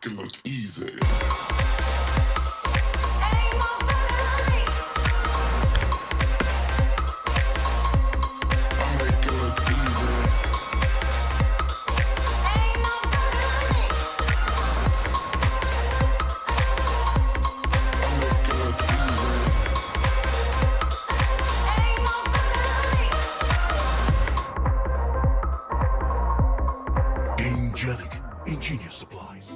make it look easy. Ingenious supplies.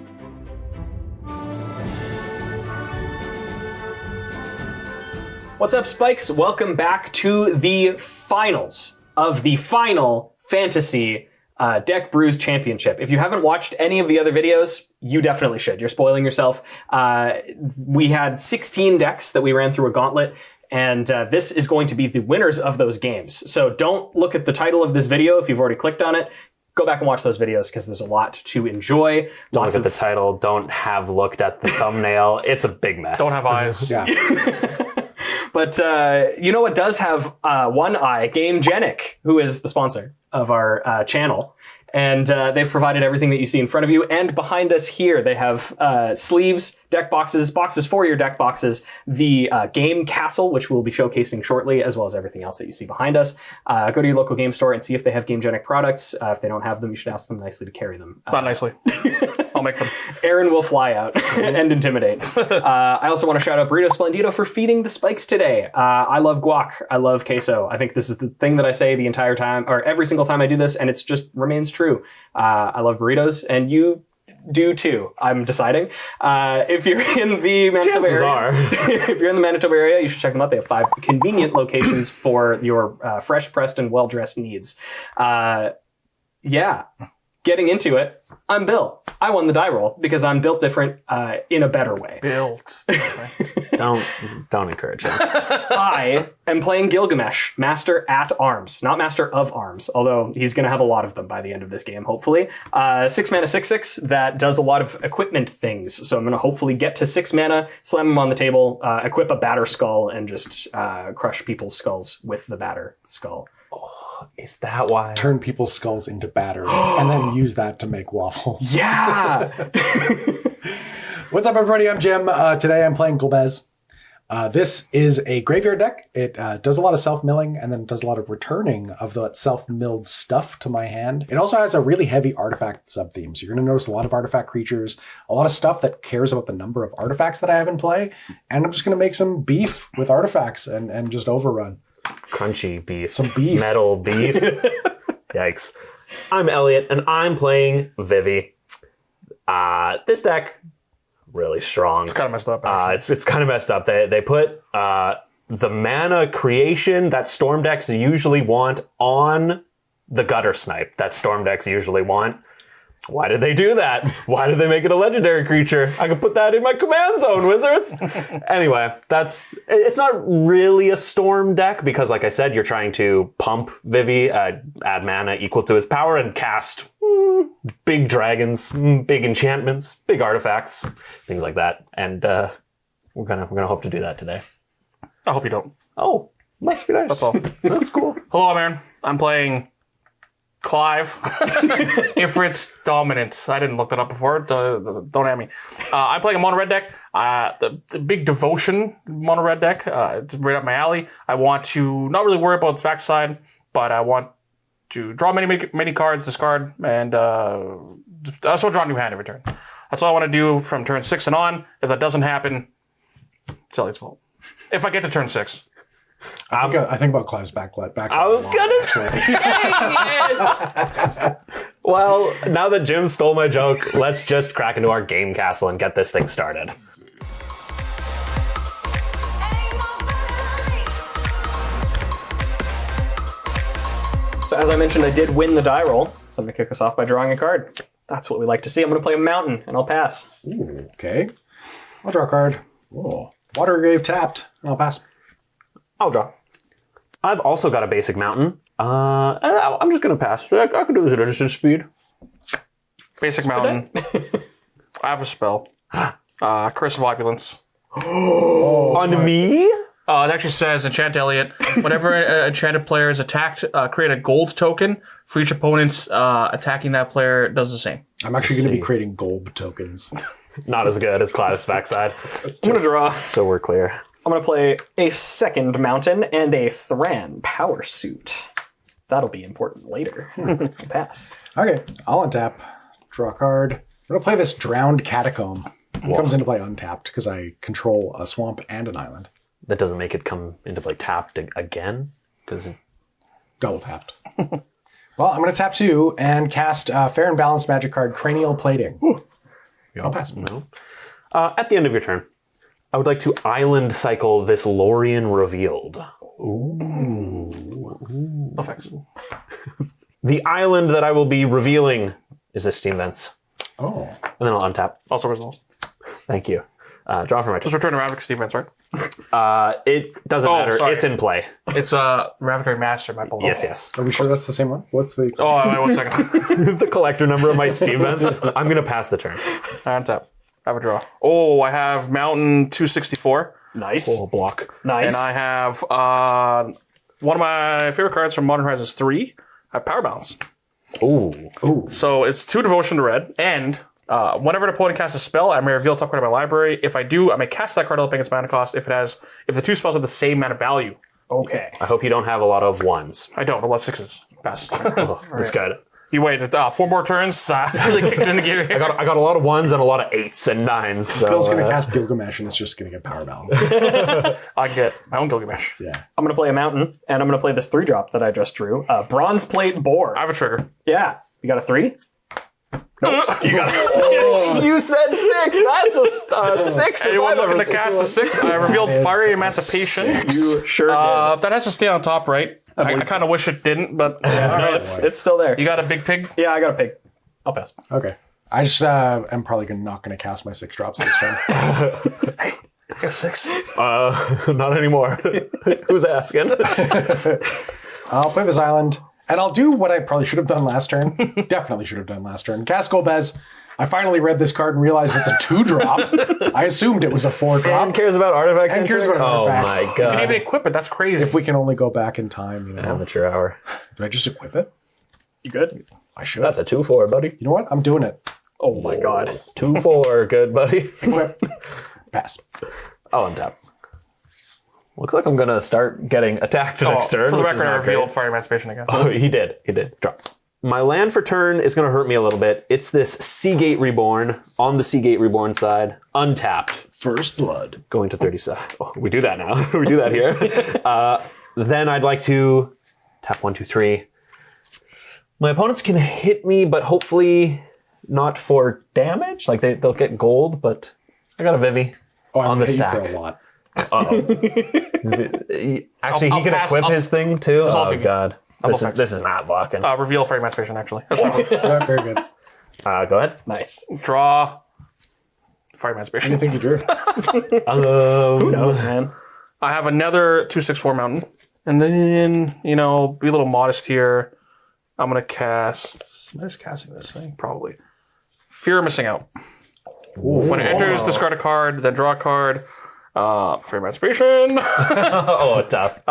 What's up, Spikes? Welcome back to the finals of the final fantasy Deck BREWS Championship. If you haven't watched any of the other videos, you definitely should. You're spoiling yourself. We had 16 decks that we ran through a gauntlet, and this is going to be the winners of those games. So don't look at the title of this video if you've already clicked on it. Go back and watch those videos because there's a lot to enjoy. Don't look at the title. Don't have looked at the thumbnail. It's a big mess. Don't have eyes. Yeah. But you know what does have one eye? Gamegenic, who is the sponsor of our channel. And they've provided everything that you see in front of you. And behind us here, they have sleeves, deck boxes, boxes for your deck boxes, the game castle, which we'll be showcasing shortly, as well as everything else that you see behind us. Go to your local game store and see if they have Gamegenic products. If they don't have them, you should ask them nicely to carry them. Not nicely. I'll make them. Aaron will fly out and intimidate. I also want to shout out Burrito Splendido for feeding the Spikes today. I love guac. I love queso. I think this is the thing that I say the entire time, or every single time I do this, and it's just remains true. I love burritos, and you do too. I'm deciding. If you're in the Manitoba area, if you're in the Manitoba area, you should check them out. They have 5 convenient locations for your fresh pressed and well dressed needs. Yeah. Getting into it, I'm Bill. I won the die roll because I'm built different in a better way. Built. Don't encourage him. I am playing Gilgamesh, Master at Arms, not Master of Arms, although he's going to have a lot of them by the end of this game, hopefully. 6 mana, 6/6 that does a lot of equipment things. So I'm going to hopefully get to 6 mana, slam them on the table, equip a batter skull, and just crush people's skulls with the batter skull. Is that why? Turn people's skulls into batter and then use that to make waffles. Yeah! What's up, everybody? I'm Jim. Today I'm playing Golbez. This is a graveyard deck. It does a lot of self-milling and then does a lot of returning of that self-milled stuff to my hand. It also has a really heavy artifact sub-theme. So you're going to notice a lot of artifact creatures, a lot of stuff that cares about the number of artifacts that I have in play. And I'm just going to make some beef with artifacts and just overrun. Crunchy beef. Some beef. Metal beef. Yikes. I'm Elliot, and I'm playing Vivi. This deck, really strong. It's kind of messed up, actually. It's kind of messed up. They put the mana creation that Storm decks usually want on the Gutter Snipe that Storm decks usually want. Why did they do that? Why did they make it a legendary creature? I could put that in my command zone, wizards. Anyway, it's not really a Storm deck because, like I said, you're trying to pump Vivi, add mana equal to his power, and cast big dragons, big enchantments, big artifacts, things like that. And we're gonna hope to do that today. I hope you don't. Oh, must be nice. That's all. That's cool. Hello, I'm Aaron. I'm playing Clive. Ifrit's Dominant. I didn't look that up before. Don't at me. I'm playing a mono red deck. The big Devotion mono red deck. It's right up my alley. I want to not really worry about its backside, but I want to draw many cards, discard, and also draw a new hand in return. That's all I want to do from turn 6 and on. If that doesn't happen, it's Elliott's fault. If I get to turn 6. I think about Clive's backside. I was gonna say. Well, now that Jim stole my joke, let's just crack into our game castle and get this thing started. So as I mentioned, I did win the die roll, so I'm going to kick us off by drawing a card. That's what we like to see. I'm going to play a mountain, and I'll pass. Ooh, okay. I'll draw a card. Oh, Water Grave tapped. I'll pass. I'll draw. I've also got a basic mountain. I'm just going to pass. I can do this at instant speed. Basic mountain. I have a spell. Curse of Opulence. On me? It actually says, Enchant Elliot, whenever an enchanted player is attacked, create a gold token for each opponent's attacking that player does the same. I'm actually going to be creating gold tokens. Not as good as Clive's backside. I'm going to draw. So we're clear. I'm going to play a second mountain and a Thran power suit. That'll be important later. I'll pass. Okay, I'll untap, draw a card. I'm going to play this Drowned Catacomb. It comes into play untapped because I control a swamp and an island. That doesn't make it come into play tapped again? Because Double tapped. Well, I'm going to tap 2 and cast Fair and Balanced magic card, Cranial Plating. I'll pass. No. At the end of your turn, I would like to island cycle this Lorien Revealed. Effects. The island that I will be revealing is this Steam Vents. Oh. And then I'll untap. Also results. Thank you. Draw for my Just turn. return to Ravnica Steve Vance, right? It doesn't matter. sorry. It's in play. It's Ravnica Master, my below. Yes. Are we sure that's the same one? What's the... Oh, wait, 1 second. The collector number of my Steam Vents. I'm going to pass the turn. I untap. I have a draw. Oh, I have Mountain 264. Nice. Oh, block. Nice. And I have one of my favorite cards from Modern Horizons 3. I have Power Balance. Ooh. So it's 2 Devotion to red, and whenever an opponent casts a spell, I may reveal top card of my library. If I do, I may cast that card up against mana cost if the 2 spells have the same mana value. Okay. I hope you don't have a lot of ones. I don't. A lot of 6s. Pass. Oh, that's good. You wait 4 more turns. Really kick it into gear here. I got a lot of 1s and a lot of 8s and 9s. So, Bill's going to cast Gilgamesh and it's just going to get Power Balance. I can get my own Gilgamesh. Yeah. I'm going to play a mountain, and I'm going to play this 3-drop that I just drew. Bronze Plate Boar. I have a trigger. Yeah. You got a 3? Nope. You got a 6. You said 6. That's a 6. Anyone looking to cast a 6? I revealed Fiery Emancipation. You sure did. That has to stay on top, right? I kind of wish it didn't, but No, it's still there. you got a big pig? Yeah, I got a pig. I'll pass. Okay. I just am probably not going to cast my 6 drops this turn. I got 6. not anymore. Who's asking? I'll play this island, and I'll do what I probably should have done last turn. Definitely should have done last turn. Cast Golbez. I finally read this card and realized it's a 2-drop. I assumed it was a 4-drop. And cares about artifact. And cares about Oh artifacts. my You can god. even equip it. That's crazy. If we can only go back in time, you know. Amateur hour. Did I just equip it? You good? I should. That's a 2-4, buddy. You know what? I'm doing it. Oh my god. 2-4, good buddy. Equip. Pass. I'll untap. Looks like I'm gonna start getting attacked next turn. For the which is record, I not great. revealed Fire Emancipation again. Oh, he did. Drop. My land for turn is going to hurt me a little bit. It's this Seagate Reborn on the Seagate Reborn side, untapped. First blood. Going to 37. Oh, we do that now. We do that here. Then I'd like to tap 1, 2, 3. My opponents can hit me, but hopefully not for damage. Like they'll get gold, but I got a Vivi I'm on the gonna hit you stack. for a lot. Actually, I'll he can pass. equip his thing too. all Oh Vivi. god, Effects. this is not blocking. Reveal Fire Emancipation, actually. That's my move. Very good. Go ahead. Nice. Draw Fire Emancipation. Anything you drew? Who knows, man? I have another 2/6/4 mountain. And then, be a little modest here. I'm going to cast... Am I just casting this thing? Probably. Fear of Missing Out. When it enters, discard a card, then draw a card. Fear Emancipation. Oh, tough.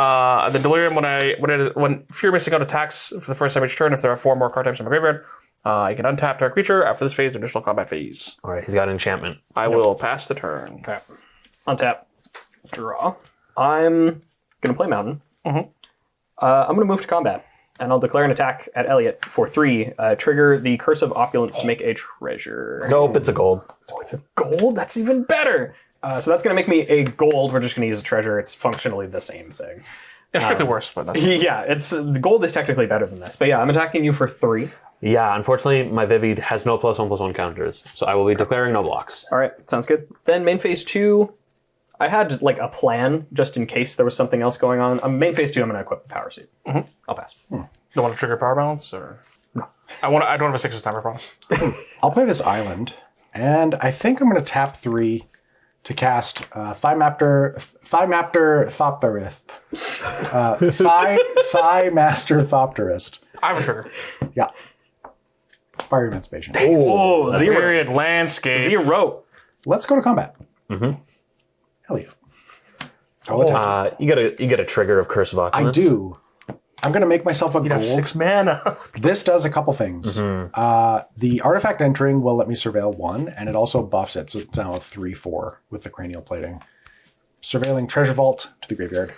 Then Delirium, when Fear of Missing Out attacks for the first time each turn, if there are 4 more card types in my graveyard, you can untap target creature after this phase, additional combat phase. All right, he's got enchantment. I will pass the turn. Okay. Untap. Draw. I'm gonna play mountain. I'm gonna move to combat, and I'll declare an attack at Elliot for 3. Trigger the Curse of Opulence to make a treasure. Nope, it's a gold. Oh, it's a gold? That's even better! So that's gonna make me a gold. We're just gonna use a treasure. It's functionally the same thing. It's strictly worse, but that's Yeah, the gold is technically better than this. But yeah, I'm attacking you for 3. Yeah, unfortunately, my Vivi has no +1/+1 counters, so I will be declaring no blocks. All right, sounds good. Then main phase 2, I had like a plan just in case there was something else going on. Main phase 2, I'm going to equip the power suit. I'll pass. don't want to trigger Power Balance, or no? I don't have a 6 this time, I promise. I'll play this island, and I think I'm going to tap 3 to cast Thymapter Thopterist. Psy Master Thopterist. I have a trigger. Yeah. Fire Emancipation. Oh, Myriad Landscape. 0. Let's go to combat. Elliot. I'll attack. You get a trigger of Curse of I Oculus. do. I'm going to make myself a You'd have gold. 6 mana. This does a couple things. The artifact entering will let me surveil 1, and it also buffs it, so it's now a 3/4 with the cranial plating. Surveilling treasure vault to the graveyard.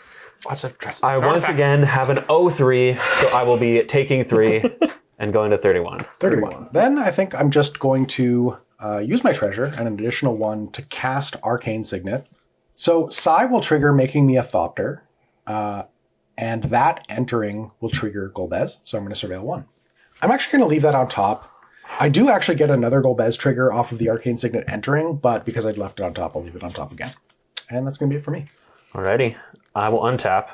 I once again have an 0-3, so I will be taking 3 and going to 31. 31. Then I think I'm just going to use my treasure and an additional 1 to cast Arcane Signet. So Psi will trigger making me a Thopter, and that entering will trigger Golbez, so I'm going to surveil 1. I'm actually going to leave that on top. I do actually get another Golbez trigger off of the Arcane Signet entering, but because I'd left it on top, I'll leave it on top again. And that's going to be it for me. Alrighty. I will untap.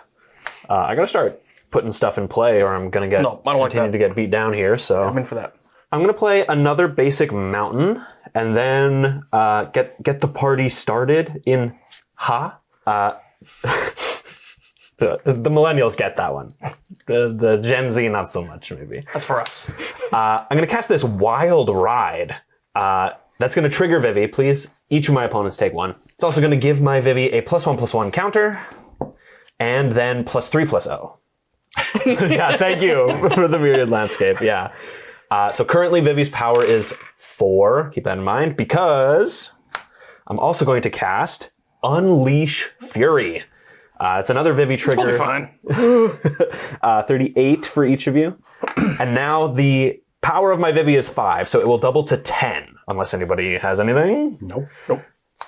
I gotta start putting stuff in play or I'm gonna get No, I don't like continue that. to get beat down here, so I'm in for that. I'm gonna play another basic mountain and then get the party started in Ha. The millennials get that one. The Gen Z not so much, maybe. That's for us. I'm gonna cast this Wild Ride. That's gonna trigger Vivi. Please, each of my opponents take 1. It's also gonna give my Vivi a +1/+1 counter, and then +3/+0. Yeah, thank you for the Myriad Landscape. Yeah. So currently Vivi's power is 4. Keep that in mind, because I'm also going to cast Unleash Fury. It's another Vivi trigger. It's fine. 38 for each of you. And now the power of my Vivi is 5, so it will double to 10, unless anybody has anything. Nope.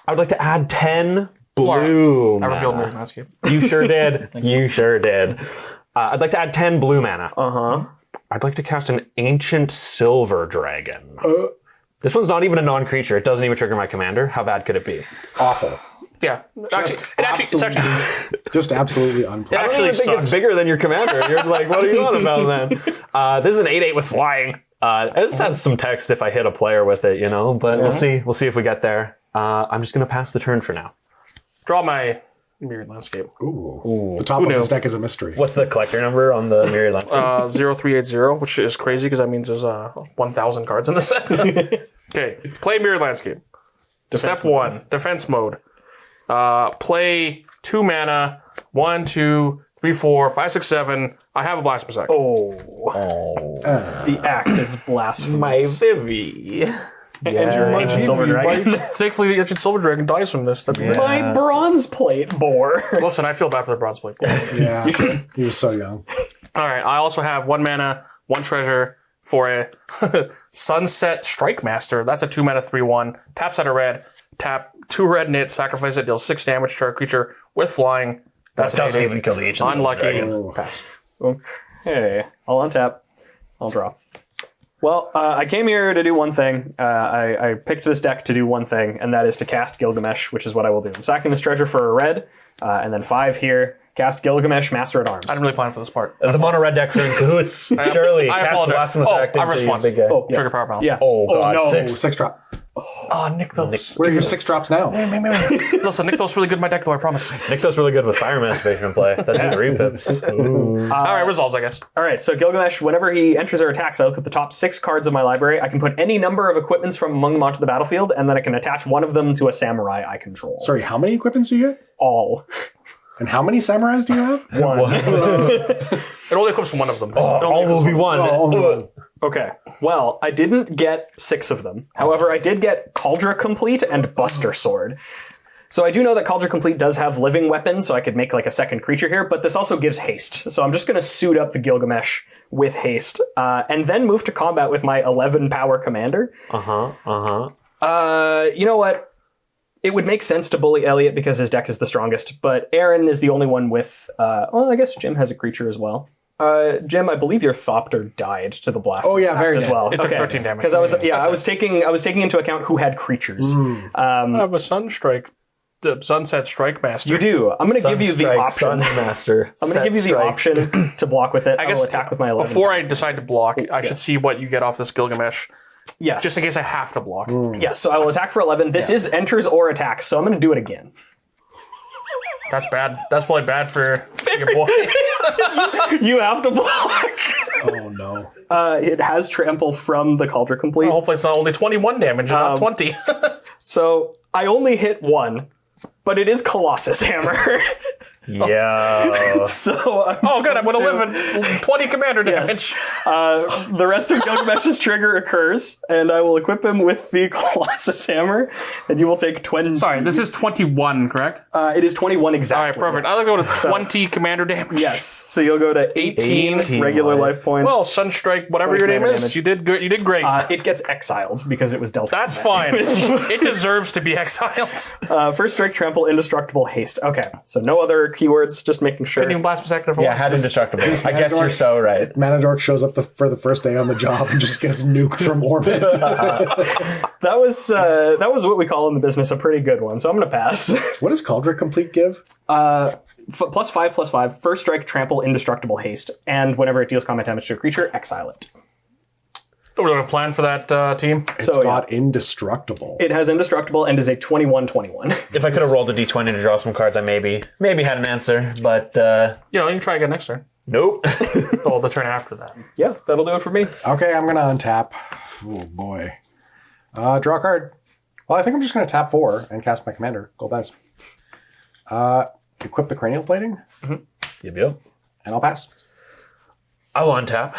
I would like to add 10 blue I mana. revealed Mirror Landscape. You sure did. You sure did. I'd like to add 10 blue mana. I'd like to cast an Ancient Silver Dragon. This one's not even a non-creature. It doesn't even trigger my commander. How bad could it be? Awful. Yeah. It's actually Just absolutely unplayable. I don't actually even think sucks. it's bigger than your commander. You're like, what are you on about, man? This is an 8/8 with flying. It just has some text if I hit a player with it, you know. But we'll see. We'll see if we get there. I'm just gonna pass the turn for now. draw my Myriad Landscape. Ooh. The top of knew? this deck is a mystery. What's the collector number on the Myriad Landscape? 0380, which is crazy because that means there's 1,000 cards in the set. Okay, play Myriad Landscape. Step 1, defense mode. Play 2 mana, 1, 2, 3, 4, 5, 6, 7. I have a Blasphemous Act. The act is blasphemous. My Vivi. And your Ancient Silver Dragon. Thankfully, the Ancient Silver Dragon dies from this. That'd be great. My bronze plate boar. Listen, I feel bad for the bronze plate. Yeah. He was so young. All right, I also have 1 mana, 1 treasure for a Sunset Strike Master. That's a 2 mana 3/1. Taps out a red. Tap 2 red knit. Sacrifice it. Deals 6 damage to our creature with flying. That's Doesn't an even kill the Ancient Silver unlucky. Dragon. Pass. Okay, I'll untap. I'll draw. Well, I came here to do one thing. I picked this deck to do one thing, and that is to cast Gilgamesh, which is what I will do. I'm sacking this treasure for a red, and then 5 here. Cast Gilgamesh, Master at Arms. I didn't really plan for this part. The mono red decks are in cahoots. Surely. I Cast apologize. Blasphemous Act I into response. big guy. Oh, yes. Trigger power balance. Yeah. Oh, God. no. 6. 6 drop. Oh, Nick those. Where are your 6 drops now? Listen, Nick those really good in my deck, though, I promise. Nick's really good with Fire Emancipation in play. That's 3 pips. Ooh. All right, resolves, I guess. All right, so Gilgamesh, whenever he enters or attacks, I look at the top 6 cards of my library. I can put any number of equipments from among them onto the battlefield, and then I can attach one of them to a samurai I control. Sorry, how many equipments do you get? All. And how many samurais do you have? One. It only equips 1 of them. All will be one. only one. Okay, well, I didn't get 6 of them. However, I did get Cauldra Complete and Buster Sword. So I do know that Cauldra Complete does have living weapons, so I could make like a second creature here, but this also gives haste. So I'm just going to suit up the Gilgamesh with haste, and then move to combat with my 11 power commander. You know what? It would make sense to bully Elliot because his deck is the strongest, but Aaron is the only one with, well, I guess Jim has a creature as well. Jim, I believe your Thopter died to the blast. Oh, yeah, very as dead. well. It took 13 damage. Because I was taking into account who had creatures. I have a Sunset Strike Master. You do. I'm going to give you the Sunstrike, option. Sunmaster. I'm going to give you the option to block with it. I guess will attack with my 11. Before I decide to block, I should see what you get off this Gilgamesh, yes. just in case I have to block. Yes, so I will attack for 11. This is enters or attacks, so I'm going to do it again. That's bad. That's probably bad for your boy. You have to block. Oh, no. It has trample from the Cauldron Complete. Hopefully it's not only 21 damage and not 20. So I only hit 1, but it is Colossus Hammer. Yeah. So Oh, good. I'm going to live in 20 commander damage. yes. The rest of Gilgamesh's trigger occurs, and I will equip him with the Colossus Hammer, and you will take 20. Sorry, this is 21, correct? It is 21 exactly. All right, perfect. Yes. I'll go to 20 commander damage. Yes. So you'll go to 18, 18 regular life points. Well, Sunstrike, whatever your name commander is, damage. you did good. You did great. It gets exiled because it was dealt. That's fine. It deserves to be exiled. First strike, trample, indestructible, haste. Okay, so no other keywords, just making sure. Can you blast Protector for Yeah, one? had indestructible. I guess you're so right. Manadork shows up for the first day on the job and just gets nuked from orbit. That was what we call in the business a pretty good one, so I'm going to pass. What does Cauldric Complete give? +5/+5. First strike, trample, indestructible, haste, and whenever it deals combat damage to a creature, exile it. Do we have a plan for that team? It's So, got indestructible. It has indestructible and is a 21/21. If I could have rolled a d20 to draw some cards, I maybe had an answer, but You can try again next turn. nope. Oh, the turn after that. Yeah, that'll do it for me. Okay, I'm gonna untap. Oh boy. Draw a card. Well, I think I'm just gonna tap 4 and cast my commander, Golbez. Equip the cranial plating, Yep. and I'll pass. I will untap.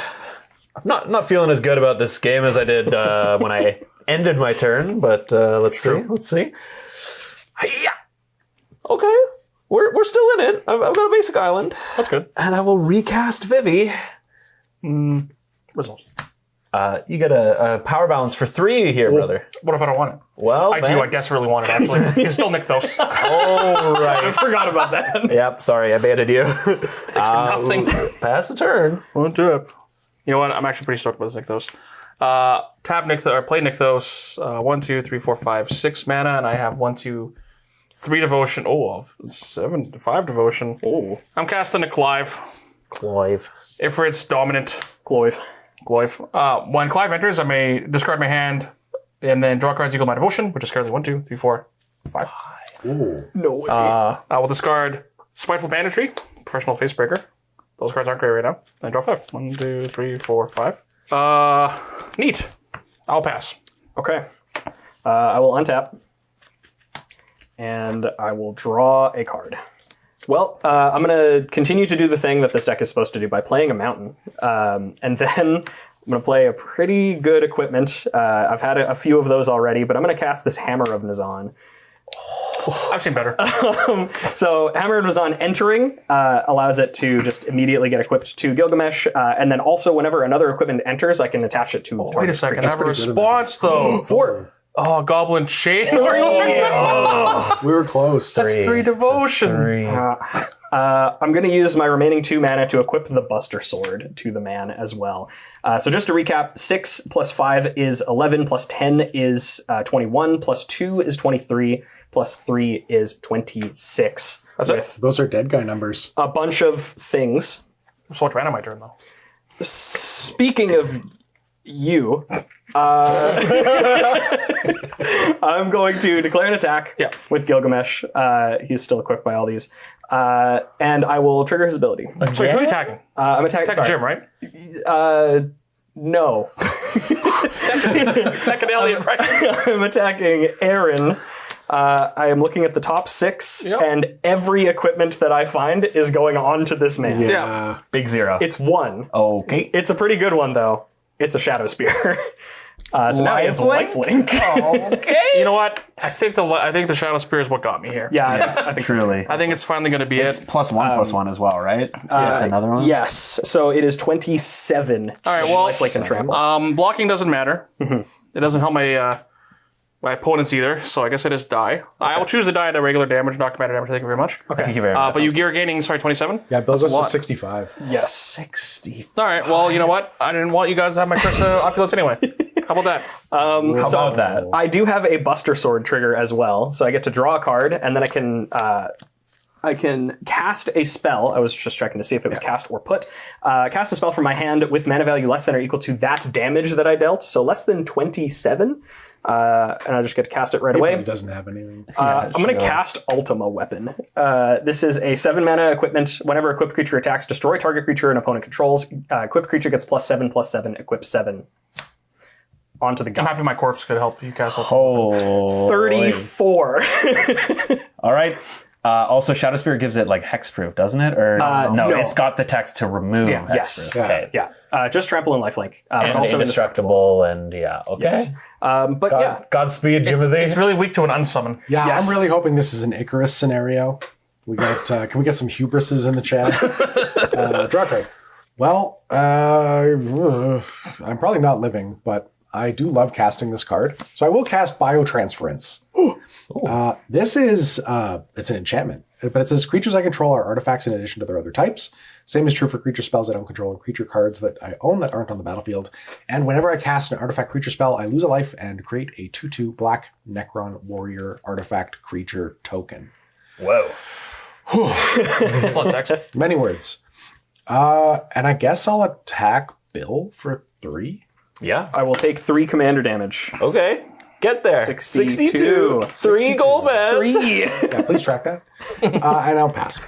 I'm not feeling as good about this game as I did when I ended my turn, but let's see. Let's see. Hi-ya! Okay, we're still in it. I've got a basic island, That's good. and I will recast Vivi. Results. You get a power balance for 3 here, brother. What if I don't want it? Well, I do. I desperately want it, actually. You still nick those. All right. Forgot about that. Yep. Sorry, I baited you. Nothing. Pass the turn. Won't do it. You know what? I'm actually pretty stoked about this Nykthos. Tap Nykthos, or play Nykthos. 1, 2, 3, 4, 5, 6 mana, and I have 1, 2, 3 devotion. Oh, 5 devotion. Oh, I'm casting a Clive. Clive. Ifrit's dominant. Clive. Clive. When Clive enters, I may discard my hand and then draw cards equal to my devotion, which is currently 1, 2, 3, 4, 5. No way. I will discard Spiteful Banditry, Professional Facebreaker. Those cards aren't great right now. And draw 5. 1, 2, 3, 4, 5. Neat. I'll pass. Okay. I will untap. And I will draw a card. Well, I'm going to continue to do the thing that this deck is supposed to do by playing a mountain. And then I'm going to play a pretty good equipment. I've had a few of those already, but I'm going to cast this Hammer of Nazan. I've seen better. So Hammer of Nazan entering allows it to just immediately get equipped to Gilgamesh. And then also whenever another equipment enters, I can attach it to Wait a second. I have a response, though. 4. Oh, Goblin Chain. We were close. That's 3 devotion. 3. I'm going to use my remaining 2 mana to equip the Buster Sword to the man as well. So just to recap, 6 plus 5 is 11, plus 10 is 21, plus 2 is 23, plus 3 is 26. That's it. Those are dead guy numbers. A bunch of things. So much ran on my turn, though. Speaking of you, I'm going to declare an attack with Gilgamesh. He's still equipped by all these. And I will trigger his ability. So who are you attacking? I'm attacking Attacking Jim, right? No. Attacking Elliot, right? I'm attacking Aaron. I am looking at the top 6, and every equipment that I find is going on to this man. Yeah. Big 0. It's 1. Okay. It's a pretty good one, though. It's a Shadow Spear. So now he has lifelink. Okay. You know what? I think the Shadow Spear is what got me here. Yeah, I think so. Truly. I think it's finally going to be it. +1/+1 as well, right? Yeah, it's another one. Yes. So it is 27. All right, well, lifelink and trample. blocking doesn't matter. It doesn't help my opponents either, so I guess it is die. I will choose to die at a regular damage, not commander damage. Thank you very much. Thank you very much. But you're gaining, 27? Yeah, Bill goes to lot. 65. Yes. 60. All right, well, you know what? I didn't want you guys to have my curse opulence anyway. How about that? How about that? I do have a Buster Sword trigger as well, so I get to draw a card, and then I can cast a spell. I was just checking to see if it was cast or put. Cast a spell from my hand with mana value less than or equal to that damage that I dealt, so less than 27. And I just get to cast it right away. It doesn't have anything. I'm going to cast Ultima Weapon. This is a 7 mana equipment. Whenever equipped creature attacks, destroy target creature an opponent controls. Equipped creature gets +7/+7, equip 7 onto the I'm guy. happy my corpse could help you cast. Oh. 34. All right. Also, Shadow Spear gives it like hexproof, doesn't it? Or no, it's got the text to remove hexproof. Yes. Okay. Yeah. Just trample and lifelink. And but also indestructible and okay. Yes. But yeah. Godspeed, Jimothy. It's really weak to an unsummon. Yeah, Yes. I'm really hoping this is an Icarus scenario. We got. Can we get some hubrises in the chat? Draw card. Well, I'm probably not living, but I do love casting this card, so I will cast Biotransference. This is it's an enchantment, but it says creatures I control are artifacts in addition to their other types. Same is true for creature spells I don't control and creature cards that I own that aren't on the battlefield. And whenever I cast an artifact creature spell, I lose a life and create a 2/2 black Necron warrior artifact creature token. Whoa. It's not text. Many words. And I guess I'll attack Bill for 3. Yeah. I will take 3 commander damage. Okay. Get there. 62. 3 Golbez. 3. Yeah, please track that. And I'll pass.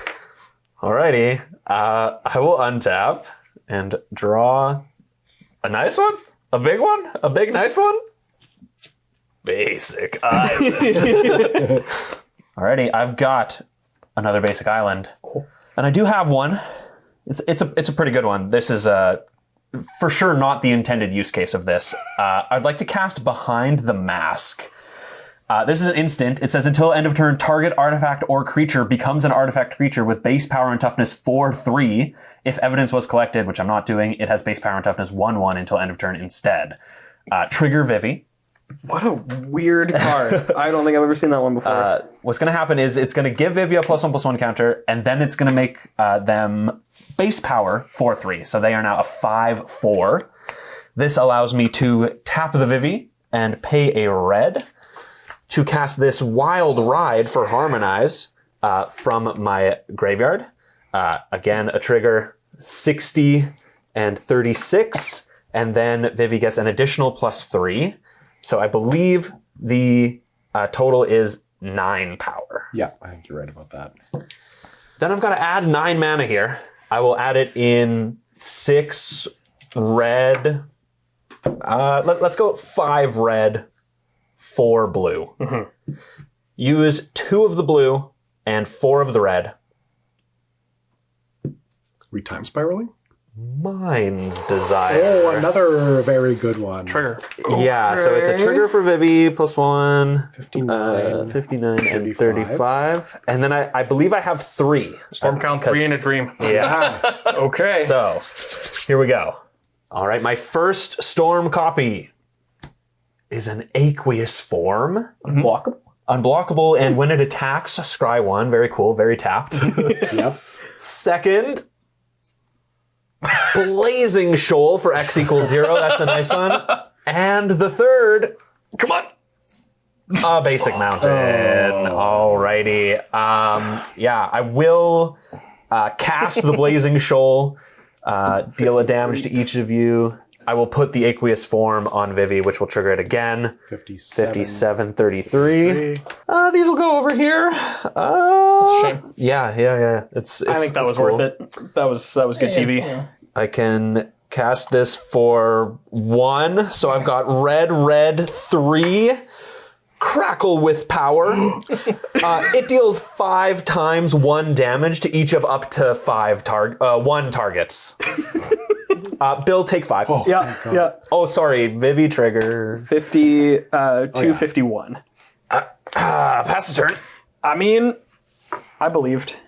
Alrighty. I will untap and draw a nice one? A big one? A big nice one? Basic island. Alrighty, I've got another basic island. And I do have one. It's a pretty good one. This is for sure not the intended use case of this. I'd like to cast Behind the Mask. This is an instant. It says until end of turn, target artifact or creature becomes an artifact creature with base power and toughness 4/3. If evidence was collected, which I'm not doing, it has base power and toughness 1/1 until end of turn instead. Trigger Vivi. What a weird card. I don't think I've ever seen that one before. What's going to happen is it's going to give Vivi a +1/+1 counter, and then it's going to make them base power 4/3. So they are now a 5/4. This allows me to tap the Vivi and pay a red to cast this Wild Ride for Harmonize from my graveyard. Again, a trigger 60 and 36, and then Vivi gets an additional +3. So I believe the total is 9 power. Yeah, I think you're right about that. Then I've got to add 9 mana here. I will add it in 6 red. Let's go 5 red, 4 blue. Mm-hmm. Use 2 of the blue and 4 of the red. Time spiraling? Mind's Desire. Oh, another very good one. Trigger. Yeah, so it's a trigger for Vivi, +1, 59, 59 and 35. And then I believe I have 3. Storm count 3 in a dream. Yeah. Okay. So, here we go. All right, my first Storm copy is an aqueous form. Unblockable. Unblockable, and when it attacks, scry 1. Very cool, very tapped. Yep. Second, Blazing Shoal for X = 0. That's a nice one. And the third, come on, Basic Mountain. Alrighty. Yeah, I will cast the Blazing Shoal, deal a damage to each of you. I will put the aqueous form on Vivi, which will trigger it again. 57, 33. These will go over here. That's a shame. Yeah. I think that was cool. worth it. That was good TV. Yeah. I can cast this for 1. So I've got red, 3. Crackle with Power. It deals 5 times 1 damage to each of up to 1 targets. Bill, take 5. Oh, Yeah. Oh, sorry. Vivi trigger. 50 to 51. Pass the turn. I mean, I believed.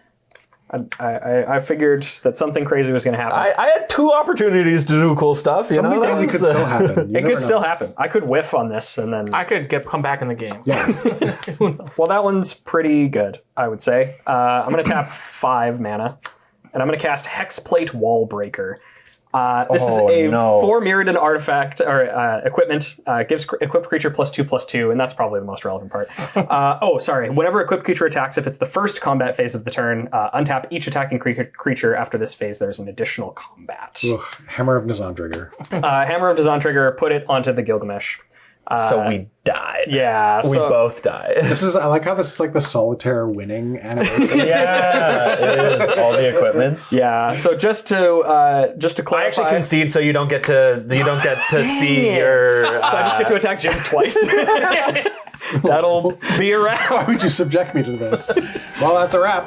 I figured that something crazy was going to happen. I had 2 opportunities to do cool stuff. So many things could still happen. it could still happen. I could whiff on this and then. I could come back in the game. Yeah. Well, that one's pretty good, I would say. I'm going to tap 5 mana, and I'm going to cast Hexplate Wallbreaker. This is a 4 Mirrodin artifact or equipment. Gives equipped creature +2/+2, and that's probably the most relevant part. Whenever equipped creature attacks, if it's the first combat phase of the turn, untap each attacking creature. After this phase, there's an additional combat. Ugh, Hammer of Nazan-Trigger. Hammer of Dazan trigger. Put it onto the Gilgamesh. So we died. Yeah, We both died. I like how this is like the solitaire winning anniversary. Yeah, it is. All the equipments. Yeah. So just to clarify, I actually concede, so you don't get to see your. So I just get to attack Jim twice. That'll be a wrap. Why would you subject me to this? Well, that's a wrap.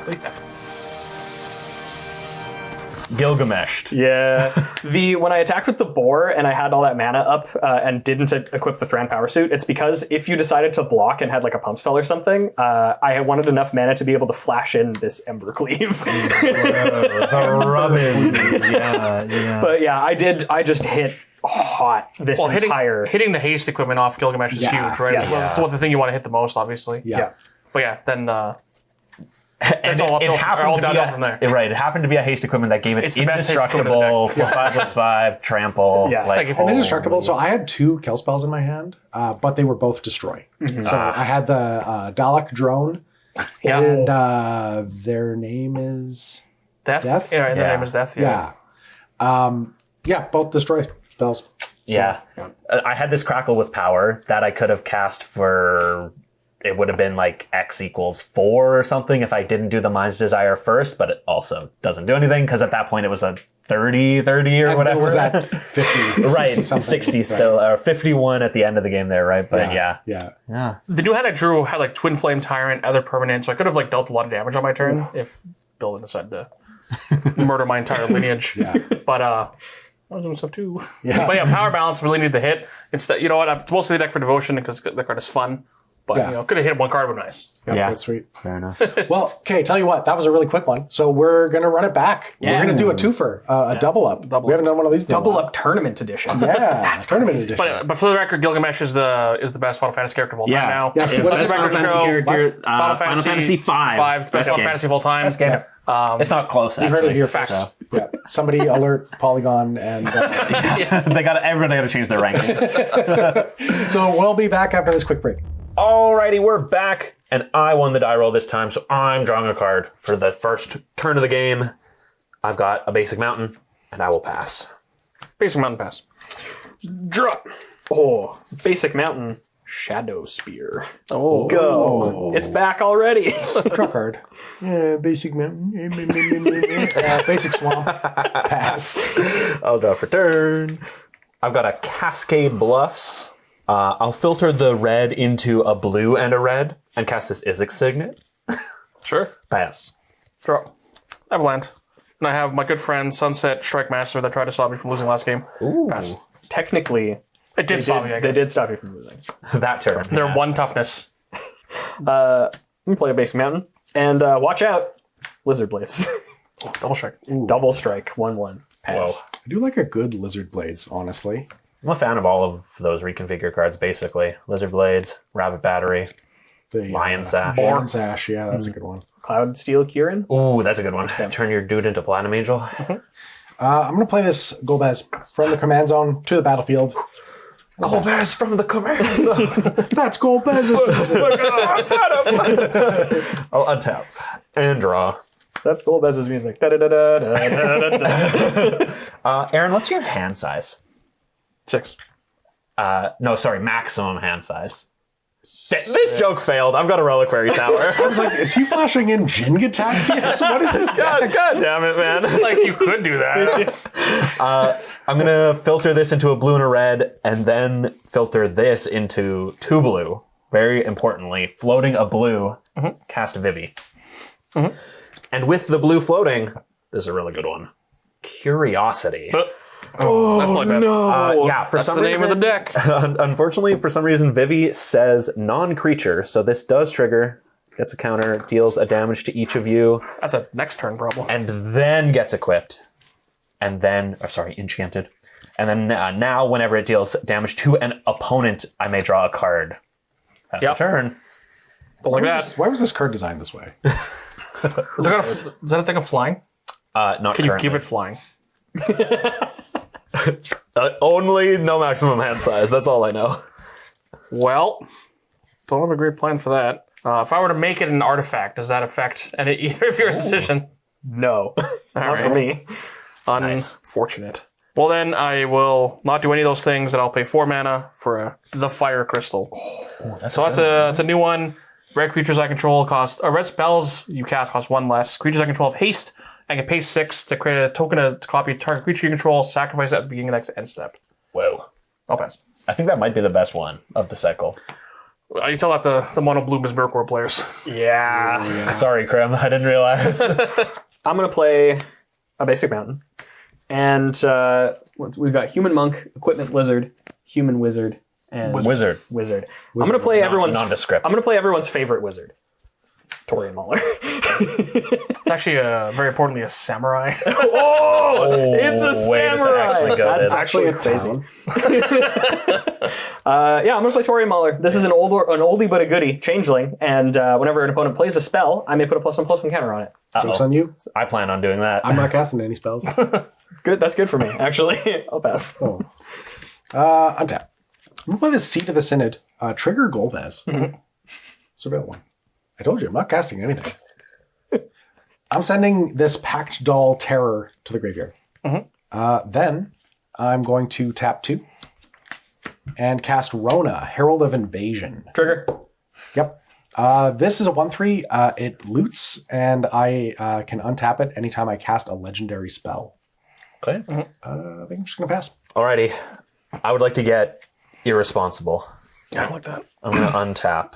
Gilgamesh. Yeah. When I attacked with the boar and I had all that mana up and didn't equip the Thran power suit, it's because if you decided to block and had like a pump spell or something, I wanted enough mana to be able to flash in this Ember Cleave. The rubbins. Yeah. But yeah, I just hit hot this entire. Hitting the haste equipment off Gilgamesh is huge, right? Yes. Well, it's what the thing you want to hit the most, obviously. Yeah. But yeah, then And all it happened to be from there. right. It happened to be a haste equipment that gave it It's the best haste indestructible, equipment +5/+5, trample. Yeah. Like, Like, And indestructible. So I had 2 kill spells in my hand, but they were both destroy. So I had the Dalek drone, and their name is Death? Death? Yeah, and their Yeah. name is Death. Yeah. both destroy spells. yeah. I had this crackle with power that I could have cast for. It would have been like X equals 4 or something if I didn't do the Mind's Desire first, but it also doesn't do anything because at that point it was a 30 or And whatever. Bill was at 50, right, 60 something. 60 still, or 51 at the end of the game there, right? But Yeah. The new hand I drew had like Twin Flame Tyrant, other permanent, so I could have like dealt a lot of damage on my turn if Bill didn't decide to murder my entire lineage. But I was doing stuff too. But yeah, power balance really need the hit. Instead, you know what? It's mostly the deck for devotion because the card is fun. But could have hit one card would be nice. Yeah. That's sweet. Fair enough. Well, okay, tell you what, that was a really quick one. So we're going to run it back. We're going to do a twofer, a double up. We haven't done one of these. Double up tournament edition. Yeah, that's tournament edition. But for the record, Gilgamesh is the best Final Fantasy character of all time now. Yes, Let what the is record Final Fantasy show. character, Final Fantasy V. It's the best Final game. Fantasy of all time. Best game. It's not close, Heard it actually. here Facts. first. Yeah. Somebody alert Polygon and Everybody got to change their rankings. so we'll be back after this quick break. Alrighty, we're back, and I won the die roll this time, so I'm drawing a card for the first turn of the game. I've got a basic mountain, and I will pass. Basic Mountain Pass. Drop. Oh, basic mountain. Shadow Spear. Oh. Go. It's back already. Draw card. Yeah, basic mountain. Basic swamp. Pass. I'll draw for turn. I've got a Cascade Bluffs. I'll filter the red into a blue and a red, and cast this Izzix Signet. Sure. Pass. Draw. I have land. And I have my good friend Sunset Strike Master that tried to stop me from losing last game. Pass. Technically, It did stop me, I they guess. did stop you from losing. That turn. They're one toughness. I'm gonna play a basic mountain. And watch out. Lizard Blades. Double strike. Double strike. 1/1. Pass. I do like a good Lizard Blades, honestly. I'm a fan of all of those reconfigure cards, basically. Lizard Blades, Rabbit Battery, The Lion Sash. Lion Sash, yeah, that's a good one. Cloud Steel Kieran. Ooh, that's a good one. Turn your dude into Platinum Angel. I'm going to play this Golbez from the command zone to the battlefield. Golbez from the command zone. That's Golbez's. I'll untap and draw. That's Golbez's music. Da-da-da-da-da-da-da. Aaron, what's your hand size? 6. No, sorry, maximum hand size. This joke failed. I've got a Reliquary Tower. I was like, is he flashing in Jin Taxias? What is this? God damn it, man. Like, you could do that. I'm going to filter this into a blue and a red, and then filter this into 2 blue. Very importantly, floating a blue, cast Vivi. And with the blue floating, this is a really good one. Curiosity. That's my bad. Yeah, for That's some the name reason, of the deck. Unfortunately, for some reason, Vivi says non-creature, so this does trigger, gets a counter, deals a damage to each of you, That's a next turn problem. and then gets equipped. And then, enchanted. And then now, whenever it deals damage to an opponent, I may draw a card. That's a turn. Don't like that. Why was this card designed this way? Is that a thing of flying? Not Can you currently. give it flying? Only no maximum hand size. That's all I know. Well, don't have a great plan for that. If I were to make it an artifact, does that affect either of your decision? No. Not for me. Unfortunate. Well, then I will not do any of those things, and I'll pay 4 mana for the Fire Crystal. So that's a new one. Red creatures I control red spells you cast cost 1 less. Creatures I control have haste. I can pay 6 to create a token to copy a target creature you control. Sacrifice at the beginning of the next end step. Whoa. I'll pass. I think that might be the best one of the cycle. You tell that the mono blue Miracle players. Yeah. Sorry, Krim. I didn't realize. I'm going to play a basic mountain. And we've got human monk, equipment lizard, human wizard, and Wizard. I'm going to play everyone's nondescript. I'm going to play everyone's favorite wizard, Torian Mauler. It's actually very importantly a samurai. Oh, it's a wait, it's samurai. actually good. That's It's actually crazy. Yeah, I'm going to play Torian Mauler. This is an oldie but a goodie, changeling, and whenever an opponent plays a spell, I may put a +1/+1 counter on it. Joke's on you. I plan on doing that. I'm not casting any spells. Good, that's good for me, actually. I'll pass. Untap. I'm going to play the Seat of the Synod. Trigger Golbez. Surveil 1. I told you, I'm not casting anything. I'm sending this Packed Doll Terror to the graveyard. Then I'm going to tap 2 and cast Rona, Herald of Invasion. Trigger. Yep. This is a 1/3. It loots, and I can untap it anytime I cast a legendary spell. Okay. I think I'm just going to pass. Alrighty. I would like to get irresponsible. I don't like that. I'm going to untap.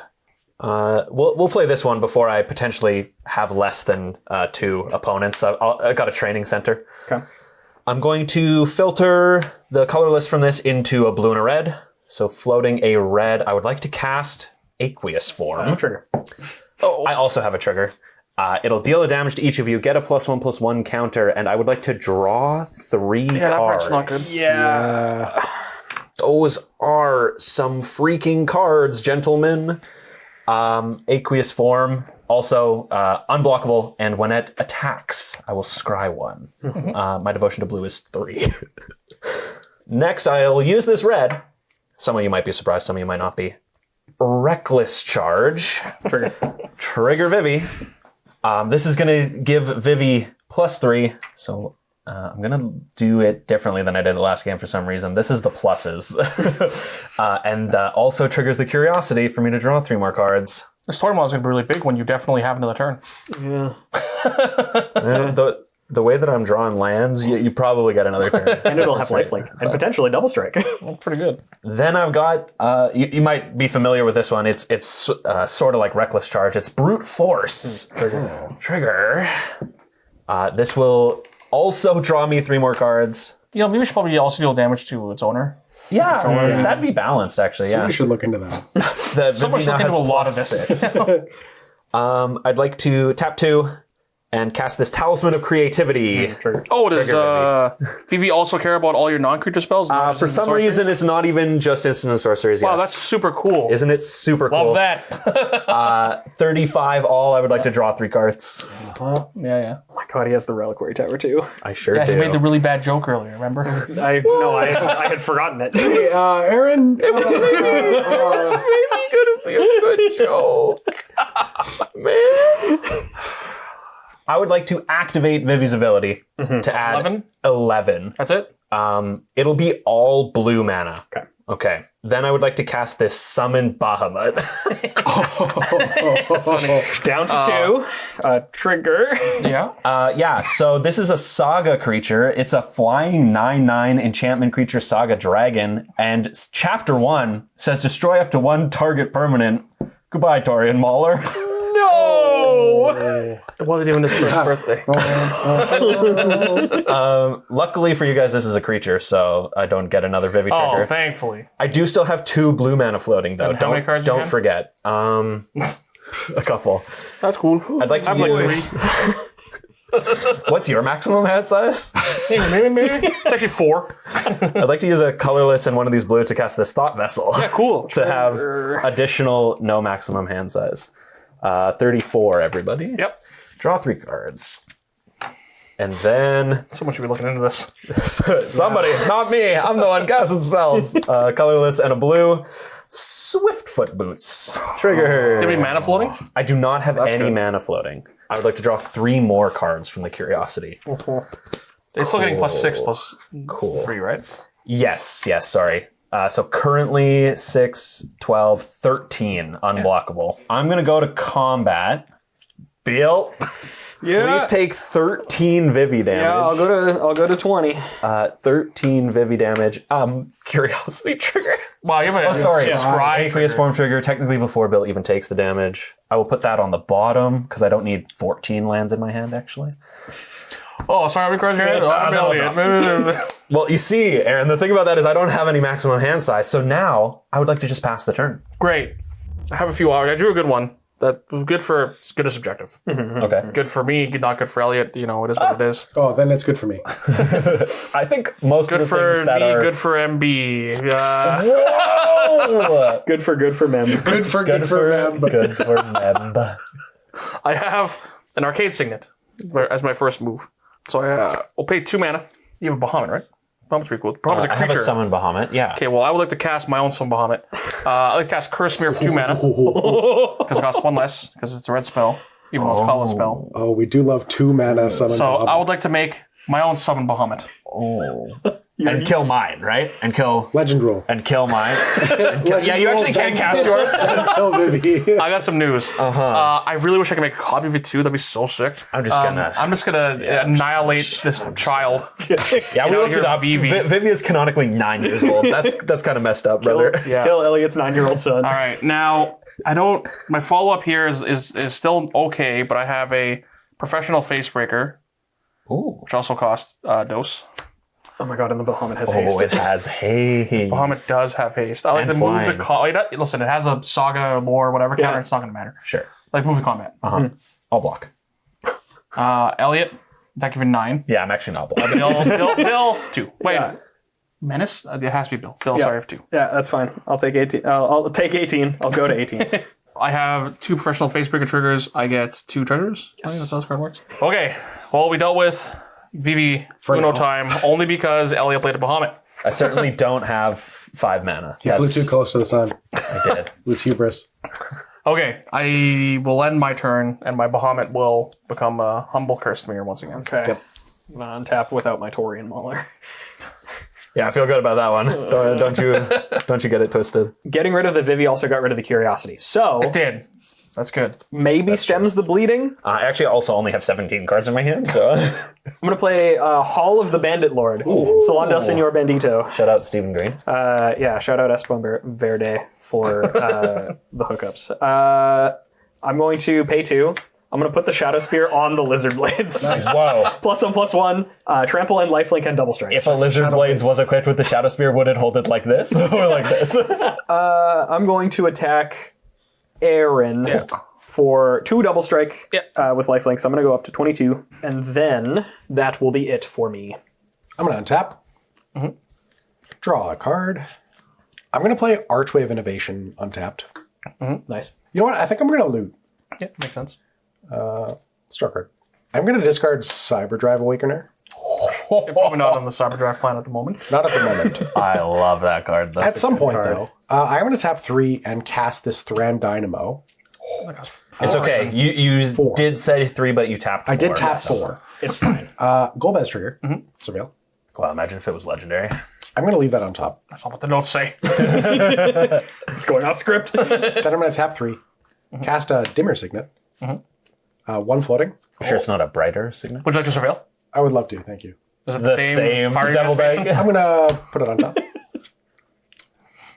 We'll play this one before I potentially have less than 2 opponents. I've got a training center. Okay. I'm going to filter the color list from this into a blue and a red. So floating a red, I would like to cast Aqueous Form. Trigger. I also have a trigger. It'll deal a damage to each of you, get a +1/+1 counter, and I would like to draw 3 Yeah, that cards. part's not good. Yeah. Those are some freaking cards, gentlemen. Aqueous Form, also unblockable, and when it attacks, I will scry 1. My devotion to blue is 3. Next, I'll use this red. Some of you might be surprised, some of you might not be. Reckless Charge. Trigger Vivi. This is going to give Vivi +3, so I'm going to do it differently than I did the last game for some reason. This is the pluses. And also triggers the curiosity for me to draw 3 more cards. This tournament is going to be really big when you definitely have another turn. The way that I'm drawing lands, you probably get another turn. And it'll have lifelink and potentially double strike. Well, pretty good. Then I've got, you might be familiar with this one. It's sort of like Reckless Charge. It's Brute Force. Trigger. This will also draw me 3 more cards. Maybe we should probably also deal damage to its owner. Yeah, that'd be balanced, actually. So Yeah. we should look into that. Someone should look into a lot of this. I'd like to tap 2 and cast this Talisman of Creativity. Oh, does Vivi also care about all your non-creature spells? For some reason, it's not even just instant and sorceries. Wow, yes. that's super cool. Isn't it super cool? Love that. 35 all. I would like to draw 3 cards. Yeah. Oh my god, he has the Reliquary Tower too. I sure Yeah, do. he made the really bad joke earlier, remember? I had forgotten it. Aaron. Maybe gonna be a good joke. Man. I would like to activate Vivi's ability to add 11. That's it? It'll be all blue mana. Okay. Then I would like to cast this Summon Bahamut. Down to 2. Trigger. Yeah. So this is a Saga creature. It's a flying 9/9 enchantment creature Saga Dragon. And Chapter 1 says destroy up to 1 target permanent. Goodbye, Torian Mauler. No! It wasn't even his first birthday. Luckily for you guys, this is a creature, so I don't get another Vivi trigger. Oh, thankfully. I do still have 2 blue mana floating, though. And how many cards do you Don't have? forget. A couple. That's cool. I'd like to I have use... What's your maximum hand size? Maybe. It's actually 4. I'd like to use a colorless and one of these blue to cast this Thought Vessel. Yeah, cool. To have additional no maximum hand size. 34, everybody. Yep. Draw 3 cards. And then... Someone should be looking into this. Somebody, not me. I'm the one casting spells. Colorless and a blue. Swiftfoot Boots. Trigger. Do you have any mana floating? I do not have any good. mana floating. I would like to draw 3 more cards from the Curiosity. It's still getting +6 +3, right? Yes, sorry. So currently 6, 12, 13 unblockable. I'm going to go to combat. Bill. Please take 13 Vivi damage. Yeah, I'll go to 20. 13 Vivi damage. Curiosity trigger. Wow, you have a scry. Aqueous form trigger, technically before Bill even takes the damage. I will put that on the bottom, because I don't need 14 lands in my hand, actually. Oh, sorry, because your hand. Well, you see, Aaron, the thing about that is I don't have any maximum hand size, so now I would like to just pass the turn. Great. I have a few hours. I drew a good one. That was good for, it's good as subjective. Okay. Good for me, not good for Elliot. You know, it is what it is. Oh, then it's good for me. I think most Good of the for things that me, are... good for MB. Whoa! Good for mem. Good for Mem. Good for Mem. I have an Arcade Signet as my first move. So I'll pay 2 mana. You have a Bahamut, right? Bahamut's pretty cool. Bahamut's a I have creature. a summon Bahamut, yeah. Okay, well, I would like to cast my own Summon Bahamut. I like to cast Curse Smear for 2 mana. Because it costs 1 less, because it's a red spell, even though it's a colorless spell. Oh, we do love 2 mana summon. So I would like to make my own Summon Bahamut. And kill mine, right? And kill Legend rule. mine. Yeah, you actually can't cast yours. Kill Vivi. I got some news. I really wish I could make a copy of it too. That'd be so sick. I'm just gonna annihilate this child. Yeah, we looked here, it up. Vivi. Vivi is canonically 9 years old. That's kind of messed up, brother. Kill Elliot's 9-year-old son. All right, now my follow up here is still okay, but I have a Professional Facebreaker, which also costs dose. Oh my god, and the Bahamut has Oh, haste. it has haste. Bahamut does have haste. I like And to move flying. to listen, it has a Saga, Lore, whatever counter. It's not going to matter. Sure. I like to move to combat. I'll block. Elliot, attack you for 9. Yeah, I'm actually not blocking. Bill, 2. Wait, Yeah. Menace? It has to be Bill. Bill, sorry, I have 2. Yeah, that's fine. I'll take 18. I'll take 18. I'll go to 18. I have 2 Professional Facebreaker triggers. I get 2 treasures. I think that's how this card works. Okay, well, we dealt with Vivi Uno time only because Elliot played a Bahamut. I certainly don't have 5 mana. He flew too close to the sun. I did. It was hubris. Okay, I will end my turn, and my Bahamut will become a humble Curse Smear once again. Okay. Yep. I'm gonna untap without my Taurian Mauler. Yeah, I feel good about that one. Don't you get it twisted. Getting rid of the Vivi also got rid of the Curiosity. So It did. That's good. maybe stems the bleeding. I actually also only have 17 cards in my hand, so... I'm gonna play Hall of the Bandit Lord. Solanda Senor Bandito. Shout out Stephen Green. Yeah, shout out Esteban Verde for the hookups. I'm going to pay 2. I'm going to put the Shadow Spear on the Lizard Blades. Whoa. +1/+1, trample and lifelink and double strike. If a Lizard Blades was equipped with the Shadow Spear, would it hold it like this? Or like this? I'm going to attack Aaron for 2 double strike with lifelink, so I'm going to go up to 22, and then that will be it for me. I'm going to untap. Draw a card. I'm going to play Archway of Innovation untapped. Nice. You know what? I think I'm going to loot. Yeah, makes sense. Straw card. I'm going to discard Cyberdrive Awakener. You're probably not on the Cyberdrive plan at the moment. Not at the moment. I love that card. That's At a some good point, card. though. I'm going to tap 3 and cast this Thran Dynamo. It's okay. You did say 3, but you tapped 4. I did tap so- 4. It's fine. Golbez trigger. Surveil. Well, imagine if it was legendary. I'm going to leave that on top. That's not what the notes say. It's going off script. Then I'm going to tap 3. Cast a Dimmer Signet. 1 floating. Sure, it's not a brighter signet. Would you like to surveil? I would love to. Thank you. Is it The same fire devil devastation? bag? I'm going to put it on top.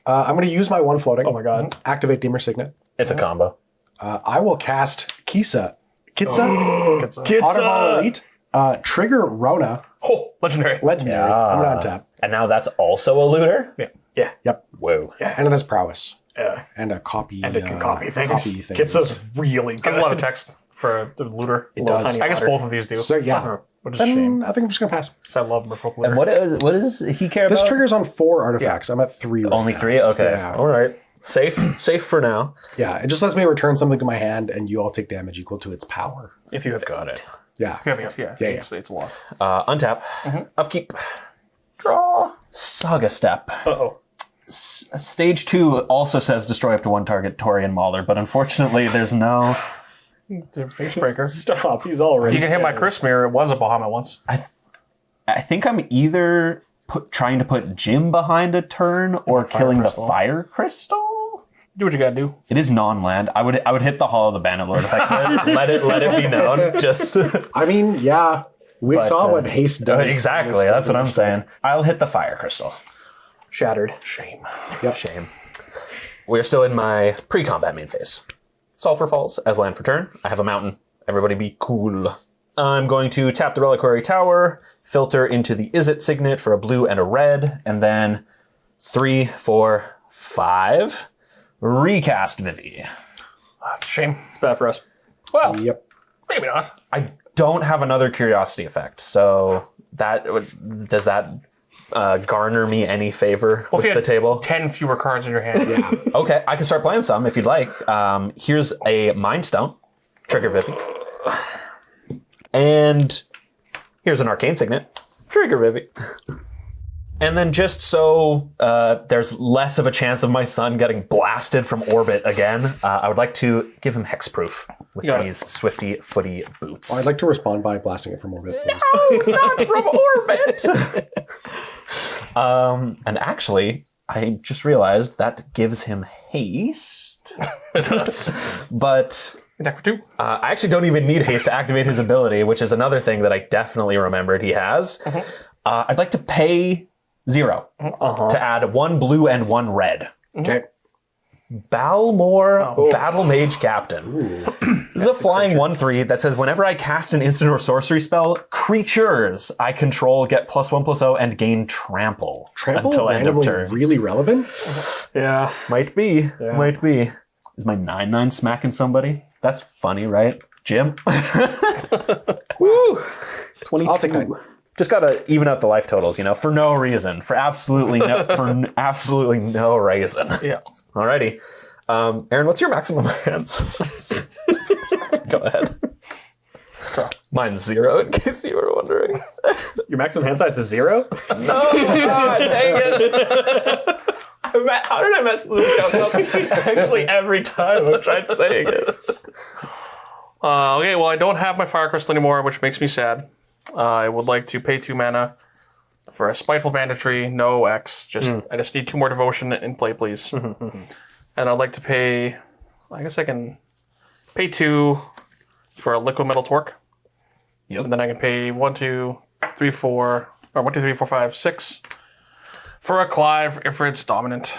I'm going to use my 1 floating. Oh my god. Activate Dimmer Signet. It's a combo. I will cast Kitsa. Kitsa. Autoball Elite. Trigger Rona. Oh, legendary. Legendary. I'm going to untap. And now that's also a looter? Yeah. Yep. Whoa. And it has prowess. Yeah. And a copy. And it can copy things. Copy things. Kitsa's really good. Has a lot of text for the looter. It does. tiny I guess ladder. both of these do. So yeah. Which is a shame. Then I think I'm just going to pass. Because I love Merfolk Looter. And what does he care This about? triggers on 4 artifacts. I'm at 3 right Only now. 3? Okay. Yeah. All right. Safe for now. Yeah, it just lets me return something to my hand and you all take damage equal to its power. If you have got it. Yeah. Yeah. It's a lot. Untap. Upkeep. Draw. Saga Step. Uh-oh. Stage 2 also says destroy up to 1 target Taurian Mauler, but unfortunately there's no... It's a Facebreaker. Stop. He's already You can hit my dead. Curse Smear. It was a Bahamut once. I think I'm either trying to put Jim behind a turn or killing the Crystal. Fire Crystal. Do what you gotta do. It is non-land. I would hit the Hall of the Bandit Lord if I could. let it be known. Just I mean, yeah. We saw what haste does. exactly. That's what I'm saying. I'll hit the fire crystal. Shattered. Shame. Yep. Shame. We're still in my pre-combat main phase. Sulfur Falls as land for turn. I have a mountain. Everybody be cool. I'm going to tap the Reliquary Tower, filter into the Is It signet for a blue and a red, and then 3, 4, 5. Recast Vivi. Shame. It's bad for us. Well, Yep. maybe not. I don't have another curiosity effect, so does that garner me any favor Well, with if you the had table? 10 fewer cards in your hand. Okay, I can start playing some if you'd like. Here's a Mind Stone, trigger Vivi. And here's an Arcane Signet, trigger Vivi. And then just so there's less of a chance of my son getting blasted from orbit again, I would like to give him hexproof with Got it. these swifty footy boots. I'd like to respond by blasting it from orbit. Please. Not from orbit! And actually, I just realized that gives him haste. It does. But Attack for 2. I actually don't even need haste to activate his ability, which is another thing that I definitely remembered he has. I'd like to pay 0 to add 1 blue and 1 red. Okay. Balmor Battle Mage Captain. This is a flying 1/3 that says whenever I cast an instant or sorcery spell, creatures I control get +1/+0 and gain trample, Trample until end of randomly turn. really relevant? Yeah. Might be. Might be. Is my 9/9 smacking somebody? That's funny, right? Jim? Woo! 22. I'll take 9. Just gotta even out the life totals, for no reason. For absolutely no reason. Yeah. Alrighty. Aaron, what's your maximum hands? Go ahead. Mine's 0, in case you were wondering. Your maximum hand size is 0? No! God, dang it! How did I mess this up? Actually, every time I've tried saying it. Okay, well, I don't have my Fire Crystal anymore, which makes me sad. I would like to pay 2 mana for a Spiteful Banditry, no X. I just need 2 more Devotion in play, please. And I'd like to pay, I guess I can pay 2 for a Liquid Metal Torque. Yep. And then I can pay 1, 2, 3, 4, or 1, 2, 3, 4, 5, 6 for a Clive if it's dominant.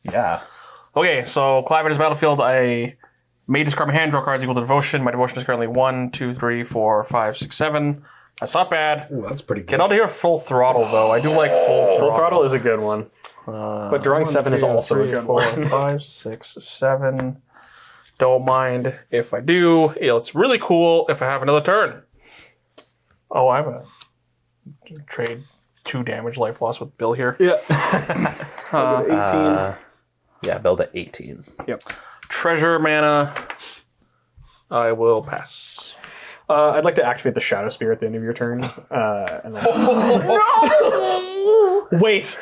Yeah. Okay, so Clive in his battlefield, I may discard my hand, draw cards equal to devotion. My devotion is currently 1, 2, 3, 4, 5, 6, 7. That's not bad. Ooh, that's pretty good. Get out of here full throttle, though. I do like full throttle. Full throttle is a good one. But drawing 7 is also a good 4, one. 5, 6, 7. Don't mind if I do. It's really cool if I have another turn. Oh, I'm a trade 2 damage life loss with Bill here. Yeah. 18. Yeah, build at 18. Yep. Treasure mana. I will pass. I'd like to activate the Shadow Spear at the end of your turn. And then... Wait.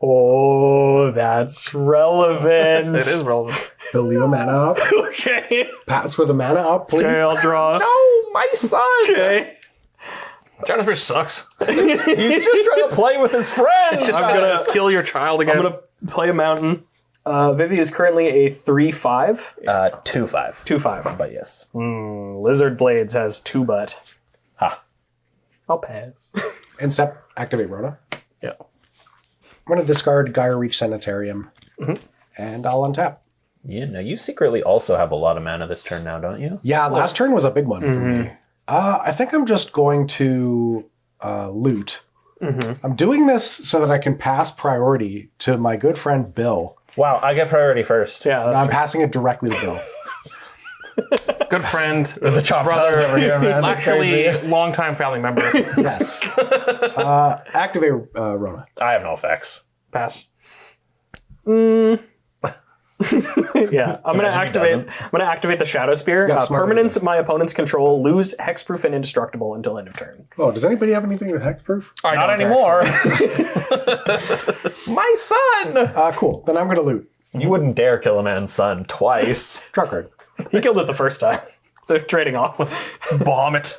Oh, that's relevant. It is relevant. He'll leave a mana up. Okay. Pass with a mana up, please. Okay, I'll draw. No, my son! Okay. Shadow Spear sucks. He's just trying to play with his friends! I'm gonna Kill your child again. I'm gonna play a mountain. Vivi is currently a 3/5. 2/5. 2/5. But yes. Lizard Blades has 2 butt. Ha. I'll pass. End step, activate Rona. Yeah. I'm going to discard Gyre Reach Sanitarium. And I'll untap. Yeah, no, you secretly also have a lot of mana this turn now, don't you? Yeah, last turn was a big one for me. I think I'm just going to loot. I'm doing this so that I can pass priority to my good friend Bill. Wow, I get priority first. Yeah, And that's I'm passing it directly to Bill. Good friend, The chop brother, over here, man. That's actually crazy. longtime family member. Yes. Activate Rona. I have no effects. Pass. Yeah, I'm gonna activate. I'm gonna activate the Shadow Spear. Yeah, smart Permanents my opponents control lose hexproof and indestructible until end of turn. Oh, does anybody have anything with hexproof? Not anymore. My son! Cool. Then I'm going to loot. You wouldn't dare kill a man's son twice. Draw card. He killed it the first time. They're trading off with. Bomb it.